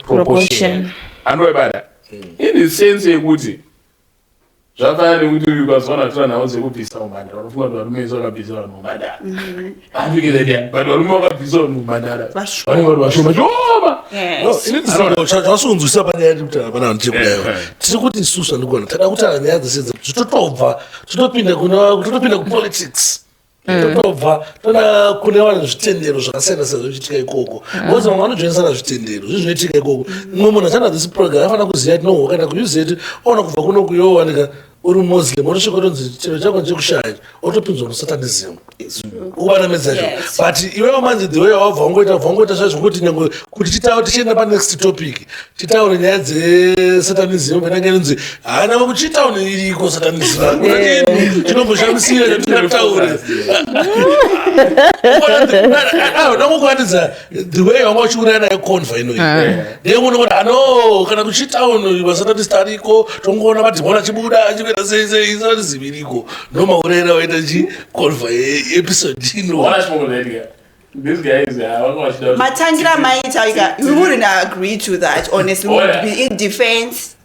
proportion. And what about that? In the sense, a goodie. Japan, we do because one of the was a good piece of man. Or what are me so a piece of Mada? And we get it, but one more piece of Mada. That's true. Also, to Saban, it's a good institution. To go to the other side, to talk in the politics. Tona kunewana zvitendero zvakasiyana siyana zvichiitika ikoko because vamwe vanojoinisana zvitendero zvinoitika ikoko mumwe munhu achana this program afana kuziva kuti no kana kuuzeti ona kubva kuno kuyowanika uri muslim otosvika utonzi chero chako chekushaya otopinzwa musatanism uvanamedza zvo but iwewo manzi the way wabva wangoita zvazvokuti nyange kuti titaure tichienda panext topic titaure nyaya dzesatanism venange inonzi hana vakuchitaure iriko satanism chinomboshamsira chatingataure nangokuratidza the way wanga uchiuraya nayo conva inoi ndemuno kuti ano kana kuchitaure vasatanist ariko tongoona madhimona achibuda achikuita sei satanism iriko nomaurera waita chiconva episode ino. This guy is Matangira Maitaika, we wouldn't agree to that, honestly. We would be in defense.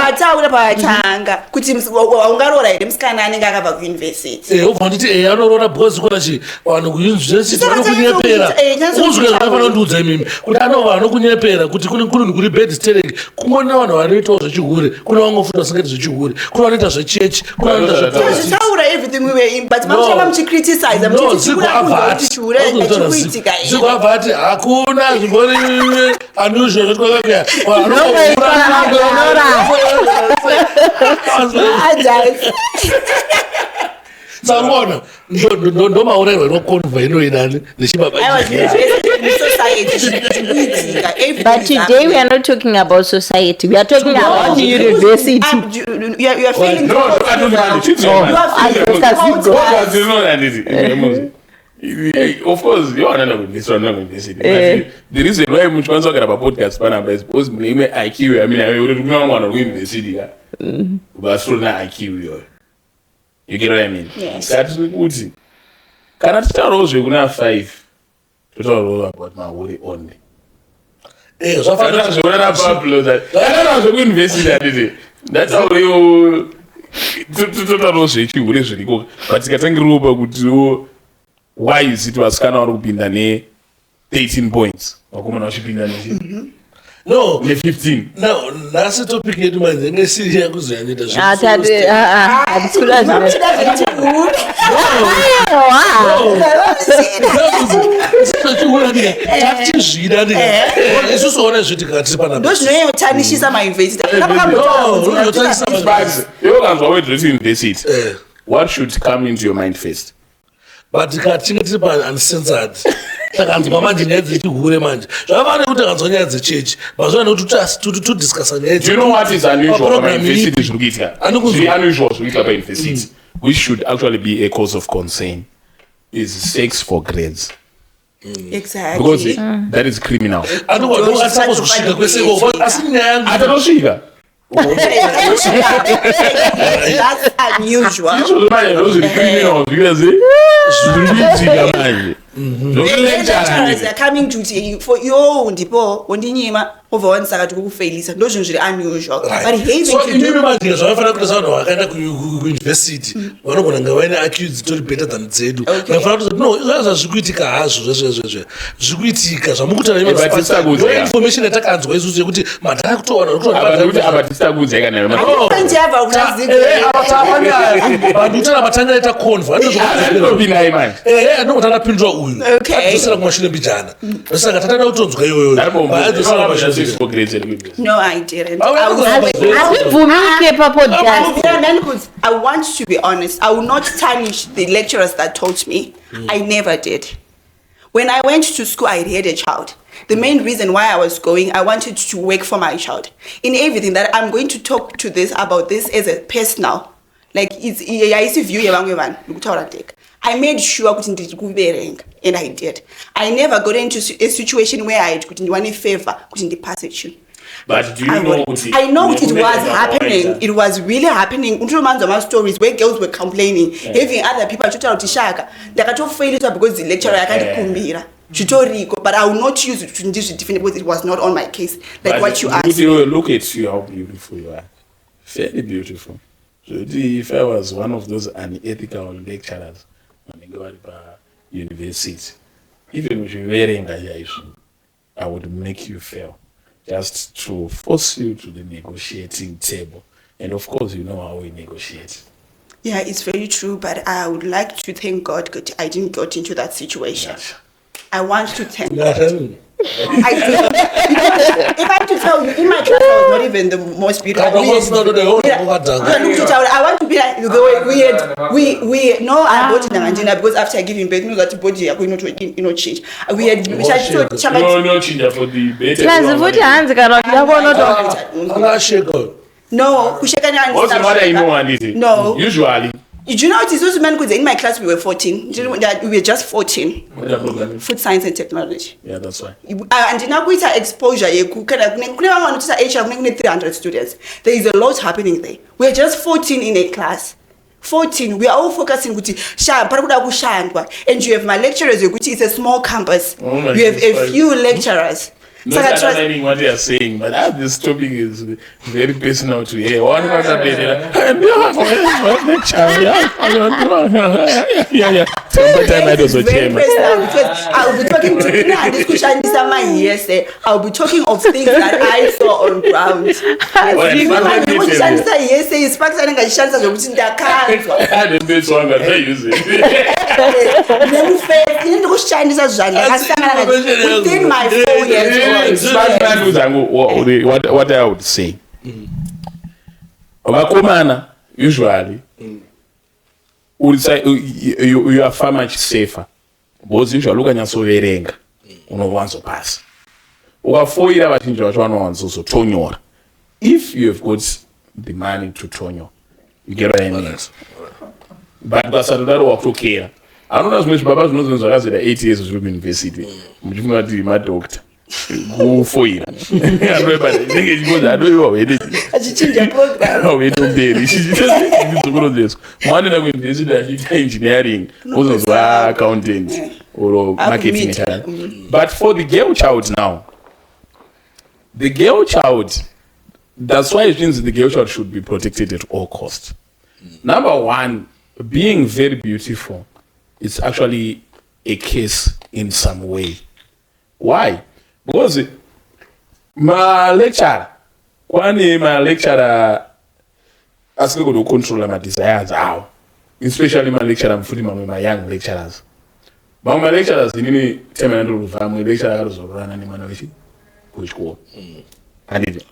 Ataura pachanga kuti ungaroora here musikana anenge akabva kuuniversity anorora because konachi vanhu kuuniversity vanokunyepera uzwe zvakafanira kundiudza imimi kuti anova anokunyepera kuti kune kuri bed sterek kungona vanhu vanoitawo zvechihure kuna vamwe futi vasingaiti zvechihure kuna vanoita zvechechi kuna vanoita zvetaura everything we were in but mamuchava muchicriticize zikuabva ati hakuna zvimbori unusual zvetwakakuya Sarwana, no maurero no conveno inani. But today we are not talking about society. We are talking about university. You are feeling of course, you are not this one. The reason why I'm trying to talk about podcast panel is because my IQ. I mean, I don't want to win the city. But so now IQ. You get what I mean? Yes. That's good. Can I tell you we're gonna have 5 to talk about my way only? So far, that's what I'm upload that. That's what we invest in. That's how you to also you will really go. But you can grow up with why is it was kind of in the 18 points? Or come on, shipping the no, 15. No, that's a topic you do. I see here because I need a what should come into your mind first? But you can't think it's uncensored. Takanzwa manje nyadzi chihure manje zvavane kuti takanzwa nyadzi chechi mazvana kuti to discuss nyadzi. Do you know what is unusual about university zvukuitika? Unusual zvukuitika about university which should actually be a cause of concern is sex for grades. Exactly. Because that is criminal. Supposed kusvika kweseko asi nyaya atanosvika. That's unusual. Those are criminals because they are coming to for you ndipo ondinyima over one saka kukufailisa ndo zvinhu zviri unusual but having so to do manje zvavafana kuti vanhu vakaenda kuuniversity vanogona nga vaine accused tori better than dzedu vanofana kuti no izvazva zvikuitika hazvo zvezvezvezve zvikuitika zvamukutainformation yatakanzwa isusu yekuti madhara kutowana vanhu utana matanga aita conva anogota anapindura uyu adosera kumashure mbijana saka tatada kutonzwa iyoyo No, I didn't. I want to be honest. I will not tarnish the lecturers that taught me. I never did. When I went to school, I had a child. The main reason why I was going, I wanted to work for my child. In everything that I'm going to talk to this about this as a personal, like it's view. I made sure and I did. I never got into a situation where I couldn't want a favor, couldn't pass it. But do you know? I know it was happening. It was really happening. Stories where girls were complaining, having other people to tell Tishaka. They got to fail because the lecturer can't kumbira. But I will not use it to defend because it was not on my case. Like but what you asked. Look at you, how beautiful you are. Fairly beautiful. So if I was one of those unethical lecturers when I go to university, even if you're wearing a I would make you fail. Just to force you to the negotiating table. And of course, you know how we negotiate. Yeah, it's very true, but I would like to thank God that I didn't get into that situation. Yes. I want to thank God. I do. If I have to tell you, in my class, I was not even the most beautiful. I want to be like the way we no, I bought in Argentina because after I give him birth, that body are going to change. We had no change for the better. No, what's the matter? No. Usually, You know what is also man? In my class we were 14. We were just 14. Food science and technology. Yeah, that's why. And now with our exposure, 300 students. There is a lot happening there. We are just 14 in a class. 14. We are all focusing and you have my lecturers. It's a small campus. You have a few lecturers. Not understanding what they are saying, but this topic is very personal to hear. One was a bit, Sometimes I don't very personal because I'll be talking to this question this my yesterday. I'll be talking of things that I saw on ground. Within my 4 years. What I would say, Obakomana usually would say you are far much safer. Because usually look at your sovereign, once pass. Or 4 years, but in Joshua once also tonyo. If you have got the money to tonyo, you get what I mean. But that's another work to care. I don't know as much Baba knows the 8 years of university. My doctor. Go for it. I don't know. We don't engineering, accountant, or marketing. But for the girl child now, the girl child, that's why it means the girl child should be protected at all costs. Number one, being very beautiful is actually a case in some way. Why? Because my lecturer, my lecturer asking to control my desires, especially my lecturer, I'm putting my young lecturers. But my lecturers, in any terminal family lecturers of run animation, which go. And it's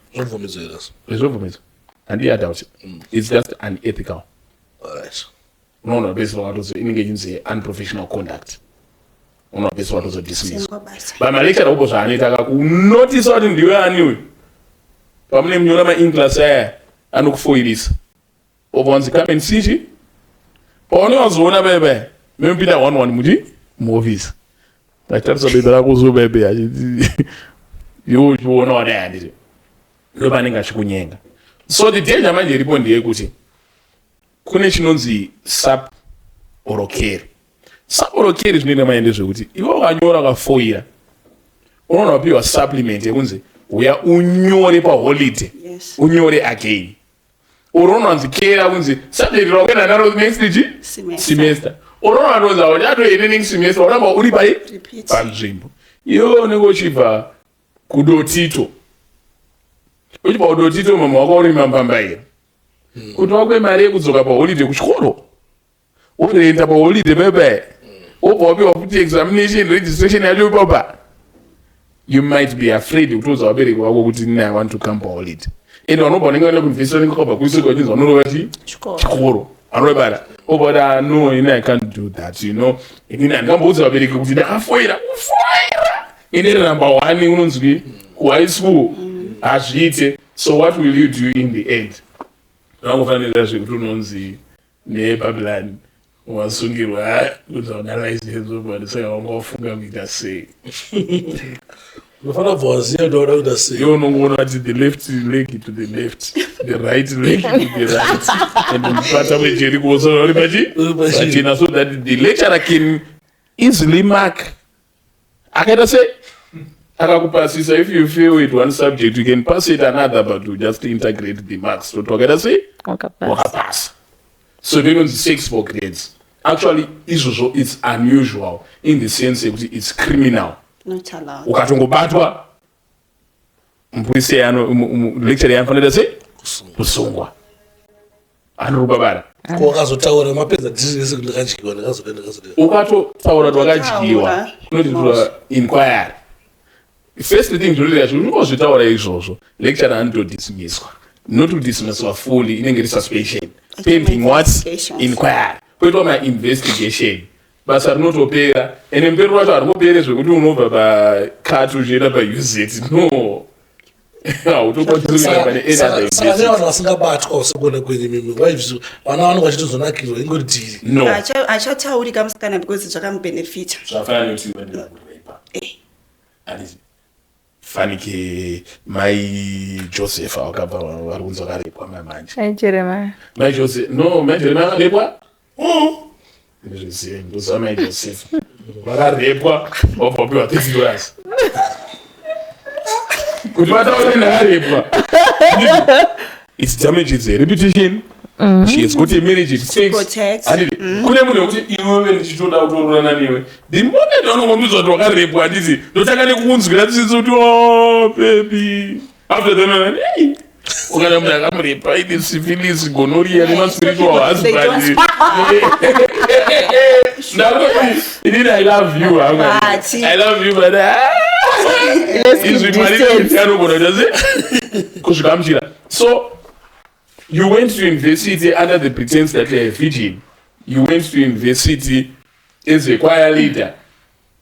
and the adults, it's just unethical. Alright. No, based on what was engaging in unprofessional conduct. One of these was dismissed. But my lecturer was notice what in the way I knew. Probably in class and look for this. Over once come and see you. Only was one baby. Maybe that one muji movies. Like that's a bit that I was so baby. You were not there. So the danger man report the equity. Kuneshinozi sap or care. Saporo care is nina mayende zokuti. Iwo kanyora ka 4 year. Unono piwa supplement yekunzi. We are unyore pa holiday. Yes. Unyore again. Unono anzikera kunzi. Subject rokena naro next semester. Unono anoza wajato next semester. Uramba uri pa repeat. Panzimbo. Yo nego chiva kudotito. Uchipa kudotito mama wako uri mambambaira. Kuti wakwe mari yekudzoka pa holiday kuchikoro. Unoenda pa holiday bebe. Examination registration you might be afraid to close our I want to come for holiday. And no no I can't do that, you know. So what will you do in the end? Wasungirwa analyze everybody say ngofunga ngidase Ufana voice you don't say you know what the left leg to the left the right leg to the right and the part of Jerry goes on so that the lecturer can easily mark. I can say if you fail with one subject you can pass it another, but you just integrate the marks so to say pass. So they don't 6 for grades. Actually, it's unusual in the sense that it's criminal. Not allowed. Ukatongo batwa. Mpwise lecture yanfanele se kusungwa. Anurubabara. Kwa kazo taura mapeza dizisi kundakachikwa nakazoenda. Ukato taura twakachikiwa. Kunoti inquire. First thing to really should was taura izvozvo. Lecture anto dismisswa. Not to dismiss fully in suspension. Painting what's inquire. Put on my investigation. But I'm not opera. And in Peru, I'm not opera. So we don't know about car to jail by use it. No. saka nevanhu vasingabatwa usekuona kwenye mimi wives vana vanonga vachitozonakirwa ingori dhiri no achatauri kamusikana because zvakamubenefita zvafana nekuti vandivakurepa fanike mai Joseph wakabva vari kunzi vakarepwa mamanje mai Joseph no mai Jeremiah vakarepwa ndizvizive ndoziva mai Joseph vakarepwa vabva piwa $30 kuti vataura ndakarepwa it damages the reputation. She has got a marriage, it's fixed. Kune munhu wekuti iwe ndichitoda kutororana newe. The moment unongomuzwa kuti wakarepwa handiti ndotanga nekunzwira tsitsi kuti oh baby. After that hey ukana munhu akamurepa ine syphilis gonorrhea nemaspiritual husband. Ndakoti inini I love you I love you but izvi mwari anogona kuti kusvikamuchira. So you went to university under the pretense that you're a virgin. You went to university as a choir leader.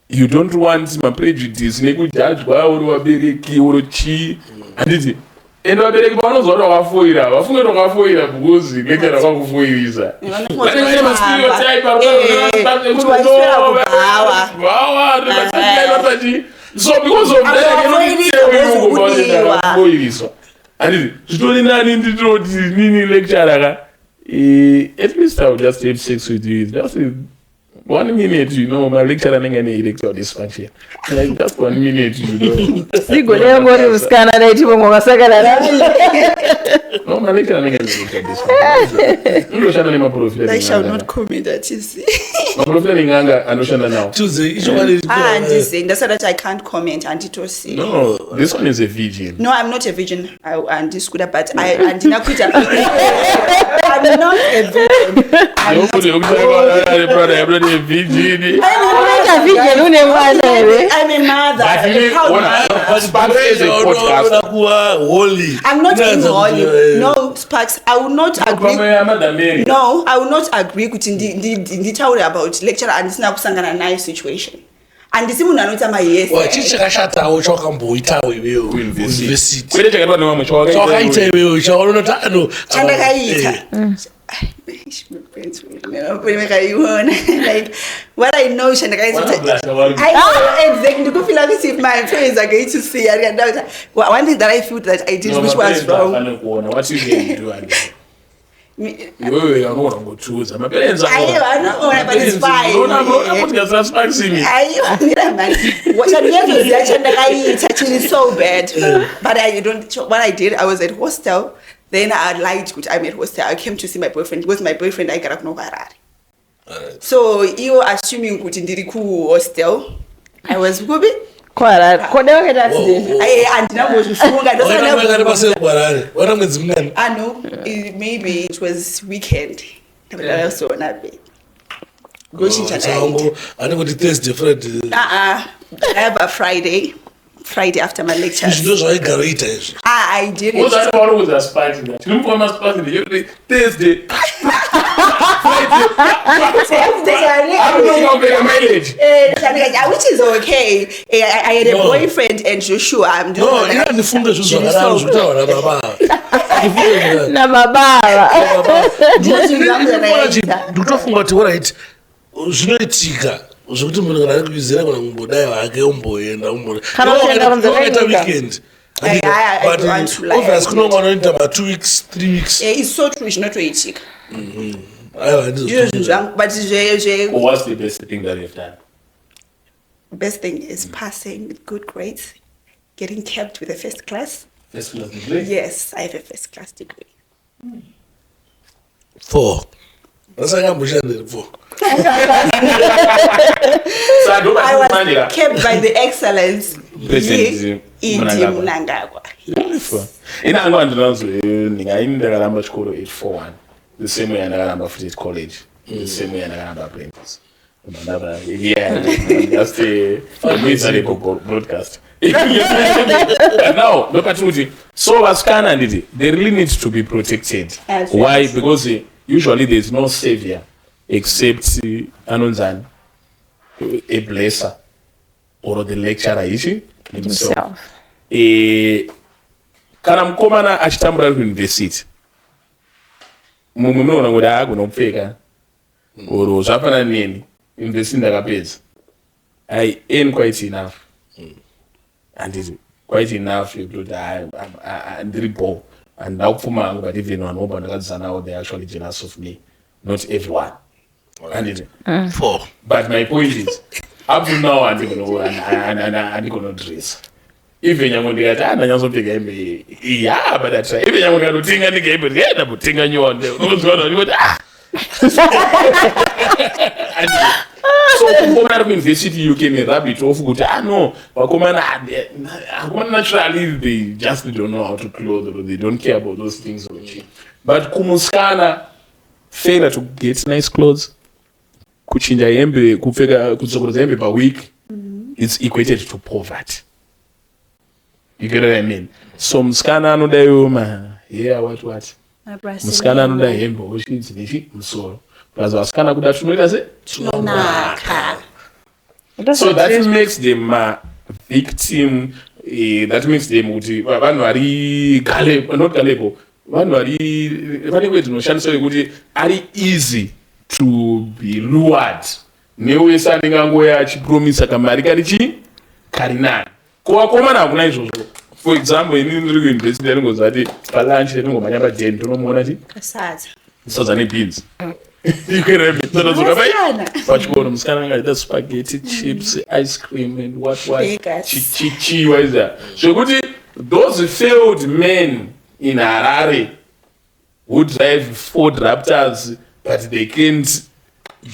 You don't want my prejudice. Nekujajwa uri wabereki uri chi. Handiti. Endo wabereki pavanozwa kuti wakafoira. Vafunga kuti wakafoira because lecturer wakakufoirisa. Vanenge ma stereotype so because of that I cannot tell you about it wakafoiriswa. And zvitori nani ndinoti nini lecturer ka at least I will just have sex with you just 1 minute, you know, my lecturer anenge ne erectile dysfunction like just 1 minute, you know. Sigole ngori uskana naiti bonga sakala no my lecturer anenge ne erectile dysfunction ndoshanda nema profile I shall not comment that you see ma profile nganga anoshanda nawo Tuesday icho kwali I'm just saying that's that I can't comment and it was no this one is a virgin. No, I'm not a virgin. I'm this good but I ndinakuita I'm not a virgin. I'm not a virgin. I'm a mother. I'm not being holy. No, Sparks, I will not agree. No, I will not agree with the story about lecturer and this nakusangana nice situation. And this munhu anoita yes. Chichi chakashatawo chakamboitawo iwewe university. Kwete chakatwa nevamwe chawakaita iwewe chaunoti ano chandakaita. Like what I know chandakaita. I know exactly. You could feel like if my friends are going to see one thing that I feel that I did which was wrong. What you do? Iwewe unoona ngochuza maparents ayo anoona but it's fine ayo mira man wachandiyezviziva chandakaita chiri so bad but I don't. What I did, I was at hostel, then I lied kuti I'm at hostel. I came to see my boyfriend because my boyfriend aigara kuno Harare. So iwo assuming kuti ndiri kuhostel I was kubi Harare kode wakaita accident andinambozvifunga wana mwedzi mungani no maybe it was weekend ndakasona be kuti Thursday Friday I have a Friday after my lecture. Zvino zvaigara ita izvo I did it. What's all with the spice that? You know what spice is? Thursday. I don't know how big mileage. Which is okay. I had a boyfriend and Joshua. I'm doing. No, ina nifunga zvo zvakararo zvitaura na baba. Na baba. Nditofunga kuti alright. Zvinoitika. Zvokuti munhu kana kuzira kana kumbodai wake umboenda unoita weekend. But obviously kunonga unoita about 2 weeks 3 weeks. It's so true zvinotoitika. But what's the best thing that you've done? Best thing is passing with good grades, getting kept with a first class. First class degree? Yes, I have a first class degree. 4. That's why I'm pushing 4. I was kept by the excellence. Mnangagwa. Yes. Ina anga ndinanzo ningainda kalamba chikolo 841. The same way ndakalamba futhi college. The same way ndakalamba apprentice. Yeah, that's the miserable broadcast. Now, look at Rudy. So Vaskana did it. They really need to be protected. Why? Because usually there is no savior except Anunzan, a blesser, or the lecturer himself. kana mukomana achitambura kuuniversity mumwe munoona kuti haagona kupfeka oro zvafanana neni university ndakapedza I earn quite enough handiti quite enough yekutoti ndiri bo handina kupfuma hangu but even vanobva ndakadzana navo they actually jealous of me not everyone handiti but my point is up to now handigona dress even nyango ndikati ndanyazopfeka hembe but I try even nyango ndikatotenga ndikahembe ndikaenda kutenga nyonde unozviona ndikoti so kukomana ari kuuniversity you can rub it off kuti no vakomana naturally they just don't know how to clothe or they don't care about those things or but kumusikana failure to get nice clothes kuchinja hembe kupfeka kutsokorodza hembe per week it's equated to poverty. You get what I mean? So musikana anodaiwo what musikana anoda hembe hoshidzi nechi musoro plus vasikana kuda tunoita se tunonaka. So that makes them victim. That makes them kuti vanhu vari not gullible, vanhu vari vanenge tinoshandisa kuti ari easy to be lured newese anenge angoya achipromisa kamari kari nani kuvakomana hakuna izvozvo. For example ini ndiri kuuniversity ndinongozati palunch ndinongomhanya padeni tonomuona sadza nebeans pachikoro musikana angaita spaghetti chips ice cream and what chichiwaiza zvekuti those failed men in Harare who drive Ford Raptors but they can't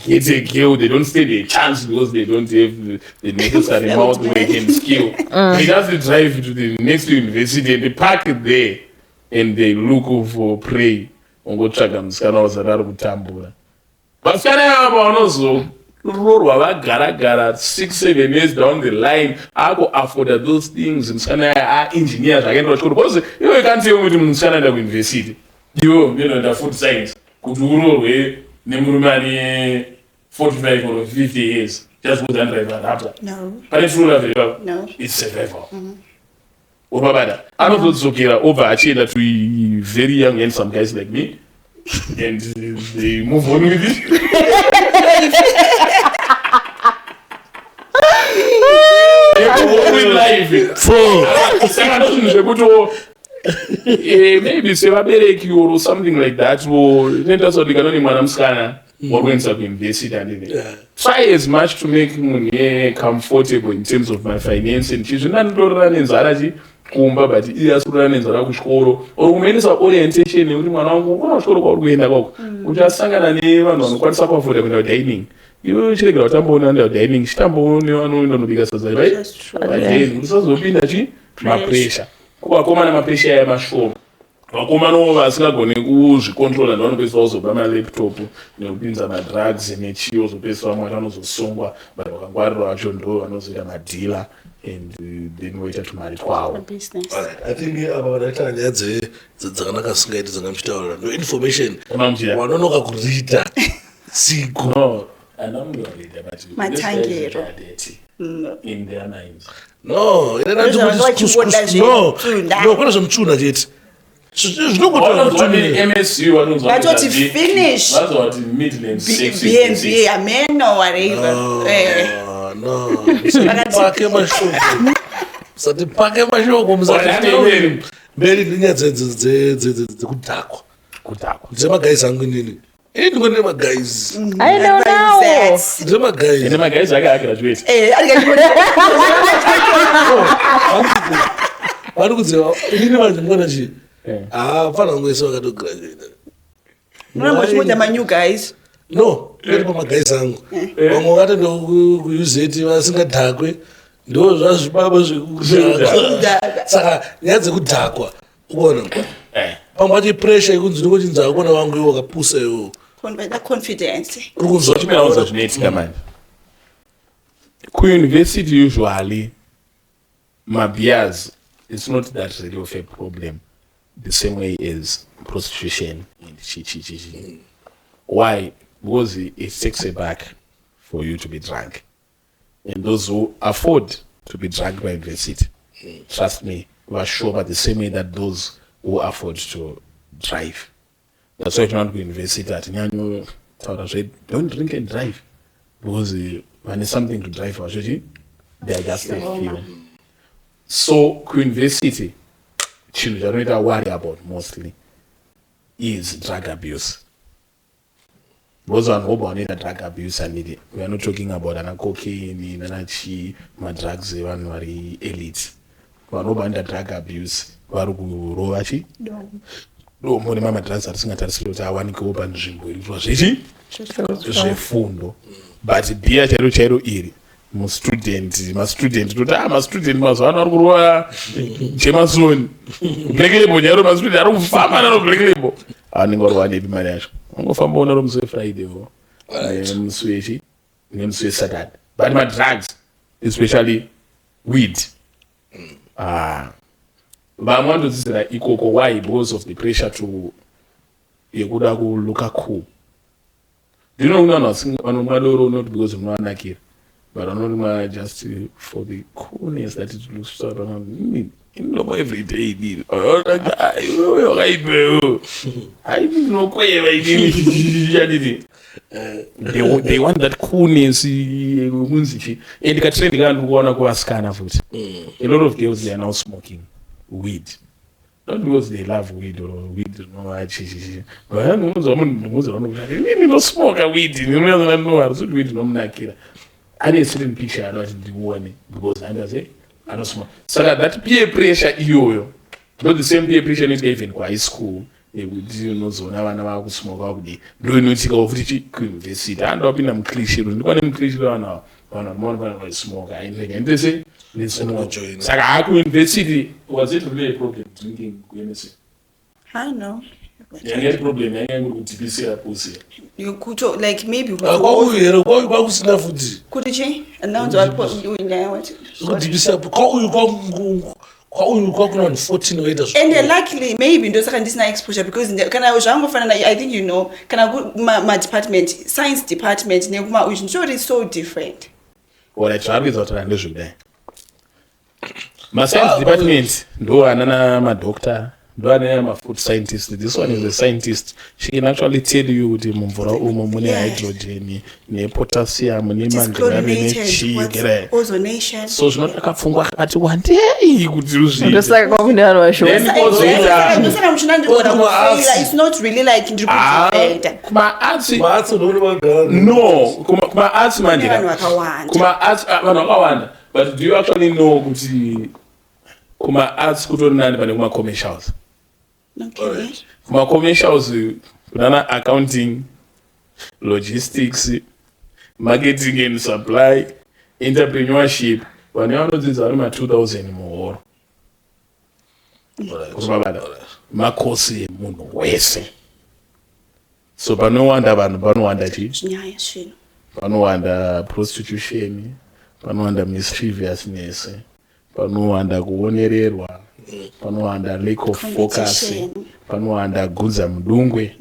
get a girl, they don't stand a chance because they don't have the necessary mouth work and skill. They just drive to the next university and they park it there and they look for prey. Ongotsvaga musikana wazara ari kutambura. Vasikana ava vanozororwa vagara 6-7 years down the line ako afforda those things. Musikana engineer zvakaenda pachikoro because iwe can't tell me kuti musikana aenda kuuniversity iwe ndinoenda food science kuti urorwe nemurume ane 45 or 50 years just because I'm driving a Raptor. No. Pane true survival. No. It's survival. Urabada. Anozodzokera over achienda to very young handsome guys like me and they move on with it. Maybe sevabereki or something like that or nendasodikanoni mwana musikana wakuendesa kuuniversity andine try as much to make munhu comfortable in terms of my finance and chizvo ndandorora nenzara kumba but iye asikurora nenzara kuchikoro or kumaendesa orientation yekuti mwana wangu kuna kuchikoro kwauri kuenda kwako kuti asangana nevanhu vanokwanisa kuafoda kuenda kudining iwe uchiregera kutamboona enda kudining chitamboone vanoenda kunobika sadza then usazopinda mapressure kuvakomana mapressure aya mashoma vakomana vasingagone kuzvicontrola ndavanopedzisa vazoba malaptop nekupinza madrugs nechiyo zopedzisa vamwe vanozosungwa but vakangwarira vacho ndo vanozoita madhila and then voita tumari twavo. I think ava vanaita nyaya dzakanaka singaiti dzingamuchitaurira no information vanonoka kurita siku matangero in their minds. No, kune zvemutsvuna chete MSU vatoti finish vazovati Midland 6 BNB amen or whatever. Pake mashoko musati pake mashoko musati mberi nenyaya dzekudhakwa dzemagaisi angu inini ndingone magaisi ndemagaisi ake agraduate vari kudziva inini vanhu ndimona chii fana vangoisa vakatograduata What my new guys? No, ndiri pamagaisi angu vamwe vakatoenda kuuzeti vasingadhakwe ndo zvazvibaba zvekudhakwa saka nyaya dzekudhakwa ukuona pamwe pacho pressure yekunzi ndingoti nzava kuona vangu iwo wakapusa iwo confidence urikuzvachimiraudza zvinoitika manje kuuniversity usually mabeers it's not that really of a problem the same way as prostitution and chi. Why? Because it takes a buck for you to be drunk, and those who afford to be drunk by university, trust me, were sure, but the same way that those who afford to drive. That's why you not go university at don't drink and drive. Because when it's something to drive for, they are just a few. So, university, children don't worry about mostly is drug abuse. Those are no born in drug abuse and we are not talking about cocaine, drugs, very elite. We are not born in drug abuse. We are going no more mama drugs are singa tarisiro awani kuopa nzvimbo ilizwa zvefundo but bia chero iri ma student mazwana ari kurova chemasoni black label nyaro ma student ari kufamba naro black label anenge vari wanepi mari yacho ungofamba una romusi wefriday ho nemusi wesaturday but ma drugs especially weed vamwe vandodzidzira ikoko. Why? Because of the pressure to yekuda kuluka cool. Do you know vanomwadoro not because of mwanakira but vanonwa just for the coolness that it looks so inomo every day they want that coolness and katrend kandu kuona kuvasikana futi. A lot of girls, they are now smoking weed, not because they love weed or weed no smoke a weed weed no mnakira and a certain picture I don't want because I don't smoke. So that peer pressure iyoyo not the same peer pressure is even kwa high school zona vana vakusmoka kudi ndo inoitika kuti kuuniversity andopinda muklishiro ndikwane muklishiro vanhu vaismoka ndese saka hakuuniversity was it really a problem drinking kuMSU? I don't know. Yanga problem yanga kutipisira pusi kuto like maybe kwakusina futi kuti chi announce walipoina what kutipisira kwauyu kwakuna 14 oita and luckily maybe ndo saka ndisina exposure because kana zvangofana I think you know kana ma department science department nekuma uyu is so different. Wala tsvarikizwa kuti ndezvudai ma science department ndo anana ma doctor ndo anana ma food scientist. This one is a scientist. She can actually tell you kuti mumvura umo mune hydrogen ne potassium ne manganese ne chigere ozonation. So zvinotaka pfungwa akati wandei kuti uzvi ndosaka kwakune vanhu vashoma ndosaka muchinandikona kufaila. It's not really like ndiri kudzipenda kuma arts no kuma arts mandika kuma arts vanhu vakawanda. But do you actually know kuti kuma arts kutori nani pane kuma commercials? Okay. Kuma commercials kunana accounting, logistics, marketing and supply, entrepreneurship. Vanhu vanodzidza vari ma 2000 muhoro. Makosi emunhu wese. So panowanda vanhu panowanda chii? Panowanda prostitution, panowanda mischievousness, panowanda kuonererwa, panowanda lack of focus, panowanda gudza mudungwe,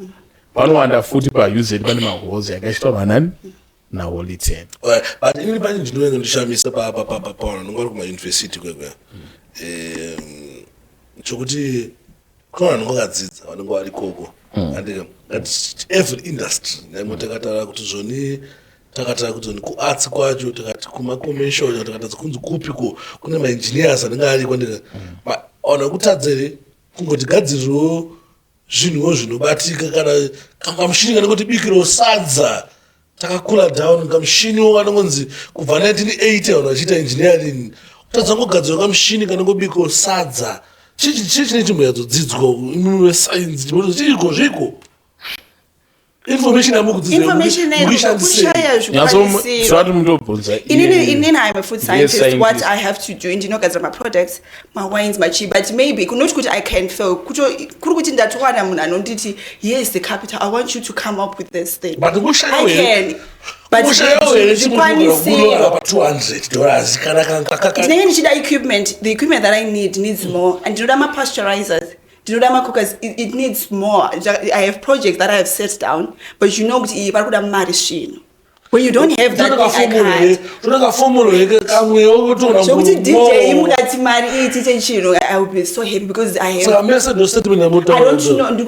panowanda futi paUZ pane mahozi akaitwa vanani naHoly 10. But inini pane ndinoenga ndishamisa paona nongori kuma university kwekwe chokuti kuna vanhu vakadzidza vanenge vari koko and every industry nange takatara kuti zvoni takatara kuti zvoni kuarts kwacho takati kumacommercial takatadza kunzi kupiko kune maengineers anenge ariko ona kutadzere kungoti gadziriwo zvinhuwo zvinobatika kana kamushini kanongoti bikiro sadza takakula down kamushiniwo kanongonzi kubva 1980 vanhu vachiita engineering kutadza ngogadzirwa kamushini kanongobikiro sadza chii chine chimboyadzodzidzwa imwe science chiriko zviko information inini I'm a food scientist. Yes, what I have to do ndinogadzira my products, my wines, my cheese, but maybe not kuti I can feel kuri kuti ndatowana munhu anonditi yes the capital I want you to come up with this thing but I can but $200 tinenge ndichida equipment. The equipment that I need needs more and ndinoda ma pasteurizers, ndinoda ma cookers. It needs more. I have projects that I have set down but you know kuti vari kuda mari zvino When you don't have that, I can't. So DJ, I will be so happy because I have. So I don't know.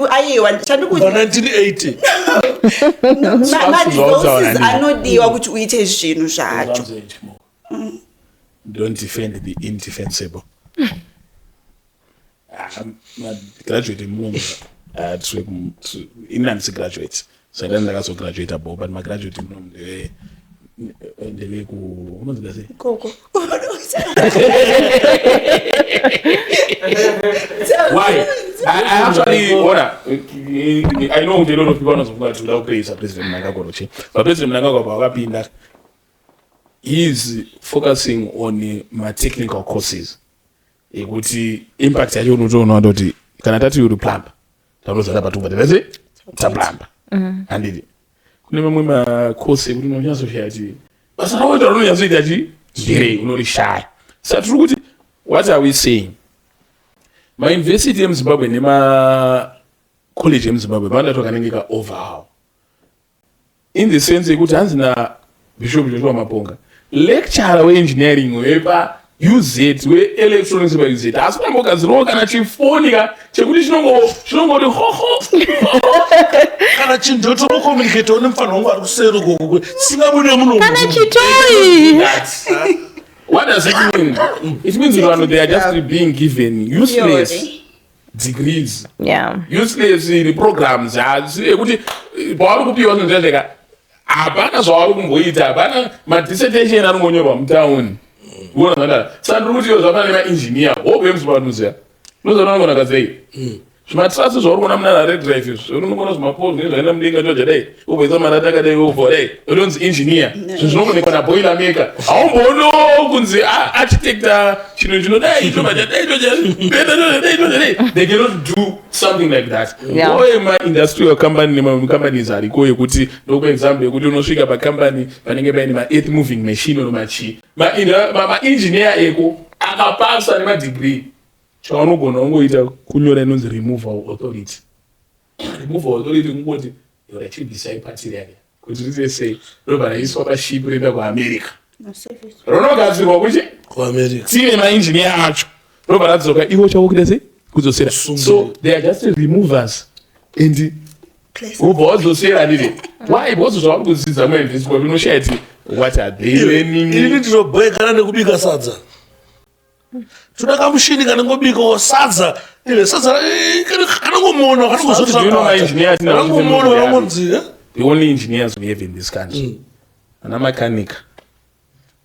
I want 1980. My divorces are not the which we take. Don't defend the indefensible. I'm graduating in graduate. So I don't like to graduate above, but my graduating room the way what does it? Coco. Why? I actually I know a lot of people are going to praise President Nagagorochi, but President Nagagorochi is focusing on my technical courses. Impact you know can I you plump? It's a plump. And it course but how do shy. So what are we saying? My university in Zimbabwe, my college in Zimbabwe, but overhaul. In the sense that Bishop Joshua Maponga lecturer engineering use it we electronics use it as well as rock and chifonika chekuti chinongo ho kana chindoto communicate onemfana wangu ari kusero gogo singabune muno kana chitori. What does it mean? It means they are just being given useless degrees. Yeah. Useless programs. Kuti bari kupiwa nzendeka abana zvaari kumboita abana madissertation ari kunyorwa mutauni unoona sandurutiyo zvapana nemaengineer hope yemuzivanuziya nozvanongona kazei zvimatrasi zvauri kuona munana red drive zvinongona zvimapol nezvaenda mudenga ndojadai uboisa marata akadai ovodai unonzi engineer zvinhu zvinongonekwa naboiler maker haumboono kunzi architecta chinhu chinodai they cannot do something like that. Oye ma-industrial companies ariko yekuti ndokuexample yekuti unosvika pacompany panenge paine ma-earth moving machine ono machi ma-engineer eko akapasa nemadegree chaunogona ungoita kunyora inonzi removal authority kungoti yorachibvisa ipatiri yake kuti rite sei robva raiswa pashipi roenda kuamerica ronogadzirwa kuchi kuamerica tine maengineer acho robva radzoka ivo chawokuita sei kudzosera so they are just removers and ubva wadzosera ndiri why because zvavari kudzidza muuniversity unoshayati what are they learning ini ndinobhekana nekubika sadza toda kamushini kanongobikawo sadza ive sadza kanongomona kanongozotangomona the only engineers we have in this country ana mechanic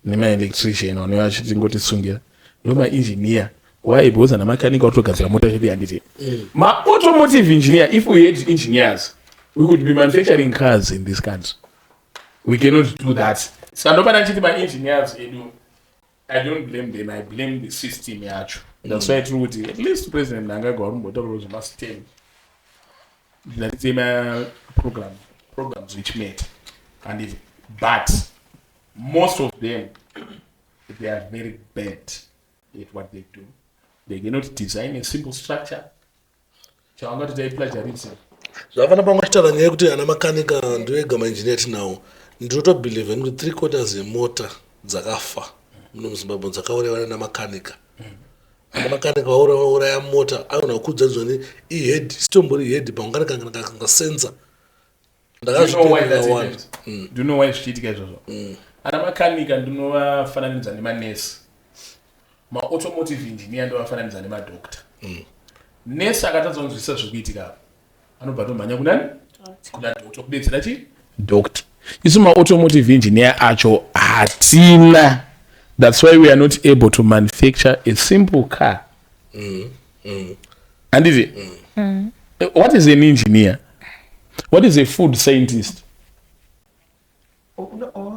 nema-electrician vanevachiti ngotisungira ndomaengineer. Why? Because ana mechanic autogadzira mota chedu handiti ma-automotive engineer. If we had engineers we could be manufacturing cars in this country. We cannot do that. Skandopana chiti ma-engineers edu I don't blame them, I blame the system yacho. That's why true at least President Nangagwa Rumboto must tell that same programs which made and but most of them they are very bad at what they do. They cannot design a simple structure. Chawanga to take plagiarism. Zvavana pamwachitaura nyaya yekuti ana makanika ndoega maengineer tinawo ndinotobhelieve kuti 3/4 yemota dzakafa muno muZimbabwe dzakauraywa namakanika. Ana makanika vauraya mota agona kukudzadzwa nehead sitombori head paunganika kana sensor. Do you know why zvichiitika izvozvo? Ana makanika ndinovafananidza nemanesi. Ma-automotive engineer ndovafananidza nemadoctor. Nesi akatadzonzwisisa zvikuitika anobva tomhanya kunani? Kuna doctor kudetsera chi? Doctor. Isu ma-automotive engineer acho hatina. That's why we are not able to manufacture a simple car. And is it? What is an engineer? What is a food scientist?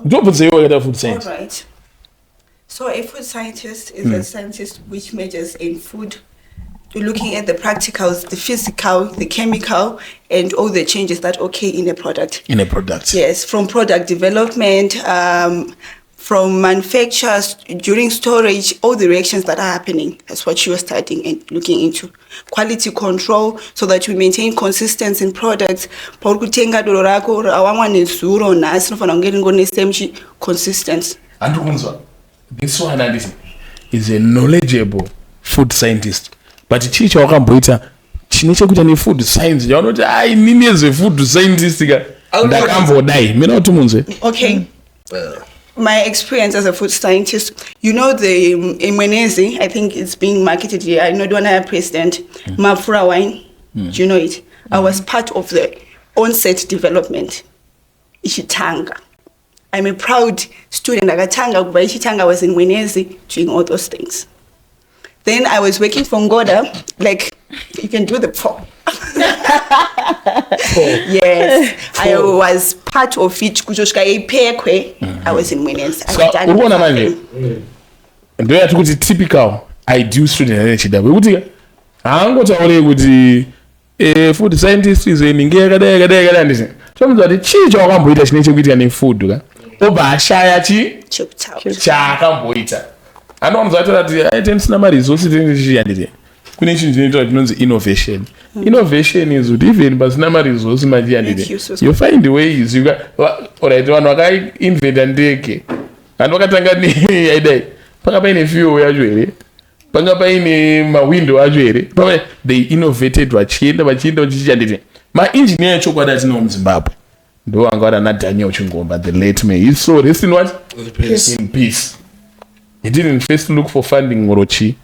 Don't say what a food scientist. All right. So a food scientist is a scientist which majors in food, looking at the practicals, the physical, the chemical, and all the changes that occur in a product. In a product. Yes, from product development, from manufacturers during storage, all the reactions that are happening. That's what she was studying and looking into. Quality control, so that we maintain consistency in products. Consistent. This one is a knowledgeable food scientist. But chichi wakamboita chinechekuita nefood science. You know that I need as a food scientist. Okay. My experience as a food scientist, you know the Imwenezi, I think it's being marketed here. I know the one I president, Mafura wine. Do you know it? I was part of the onset development. Ishitanga. I'm a proud student. Agatanga, but Ishitanga was in Mwenezi doing all those things. Then I was working for Ngoda, like you can do the four. Yes, I was part of it. I was in Winners. So, do you have typical ideal student? Food scientist is a some of the cheese or British nature with food. Over Shayachi, Chaka. I know that I didn't number resources in innovation. Innovation is different, but number resources, my dear. You find the ways you got, or I don't know, I invent and take. And what I got a day. Pangapay a few way, Pangapay my window, they innovated to achieve the machine. My engineer took what I know in Zimbabwe. Though I got another Daniel Chungo, but the late May is so this in what? In peace. He didn't first look for funding Morochi.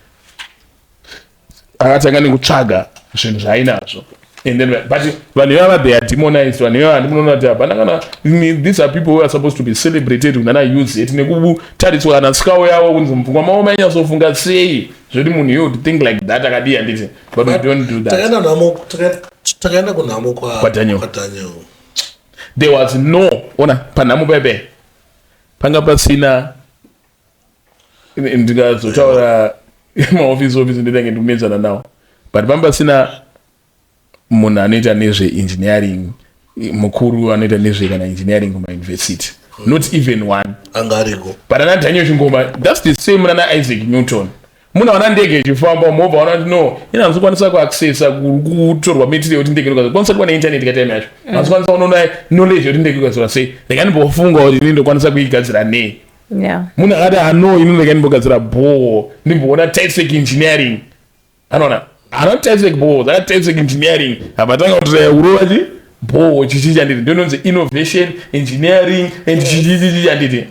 Akatanga kutsvaga zvinhu zvainazo, and then but when you are they are demonized, when you are demonized, these are people who are supposed to be celebrated when I use it nekutariswa kana skawo yavo kunzi mupfungwa mavo mainyasofunga sei zvoti munhu you think like that akadi handiti, but we don't do that. Takaenda kunhamo kwaDaniel. There was no ona panhamo pepe panga pasina ndingazotaura maoffice ndinenge ndimedzana nawo, but pamba sina munhu anoita nezveengineering mukuru anoita nezve kana engineering kumauniversity, not even one angariko. But ana Daniel Chingoma, that's the same nana Isaac Newton. Munhu wana ndege ichifamba movha wana no inazokwanisa kuaccessa kutorwa material kuti ndege inokwanisa kuona internet katime yacho, azokwanisa kuona knowledge kuti ndege ikazora sei, ndakanibofunga kuti ndinokwanisa kuigadzira nei. Yeah. Muna kada ano inoneka nibogadzira ball ndimboona typesec engineering anona ana typesec ball that typesec engineering abatanga kuti urowachi ball chichicha nditi ndinonzi innovation engineering and chichicha nditi.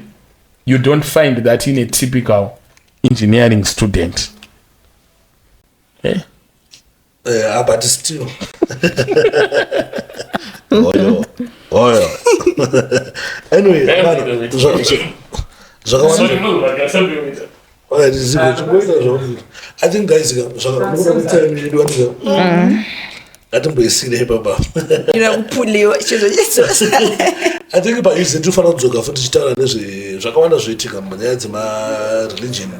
You don't find that in a typical engineering student. But still oh anyway, I think guys I think about use to follow Zoga for digital zvakawanda zvoitika munyaya dzema-religion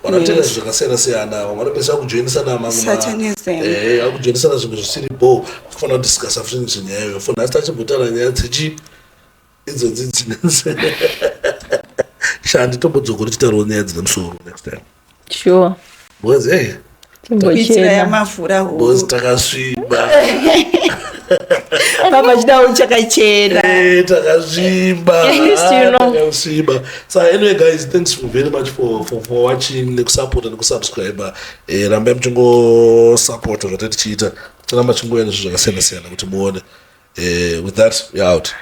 vanatenda zvakasiyana siyana, vanopesa kujoinisana akujoinisana zvimwe zvisiripo kufanira kudiscasa futi nyaya iyoyo for nhasi tachimbotara nyaya dzechi idzodzi dzinense shandi tombodzoka tichitarawo nyaya dzine musoro next time. Sure. Because hey bozi takasviba Papa chidao chakachena. Takasviba. So anyway guys, thanks very much for watching, support and subscribe. Rambe mchingo support wakati tichiita. Tana machingo yana zvakasiyana siyana kuti muone. With that, we are out.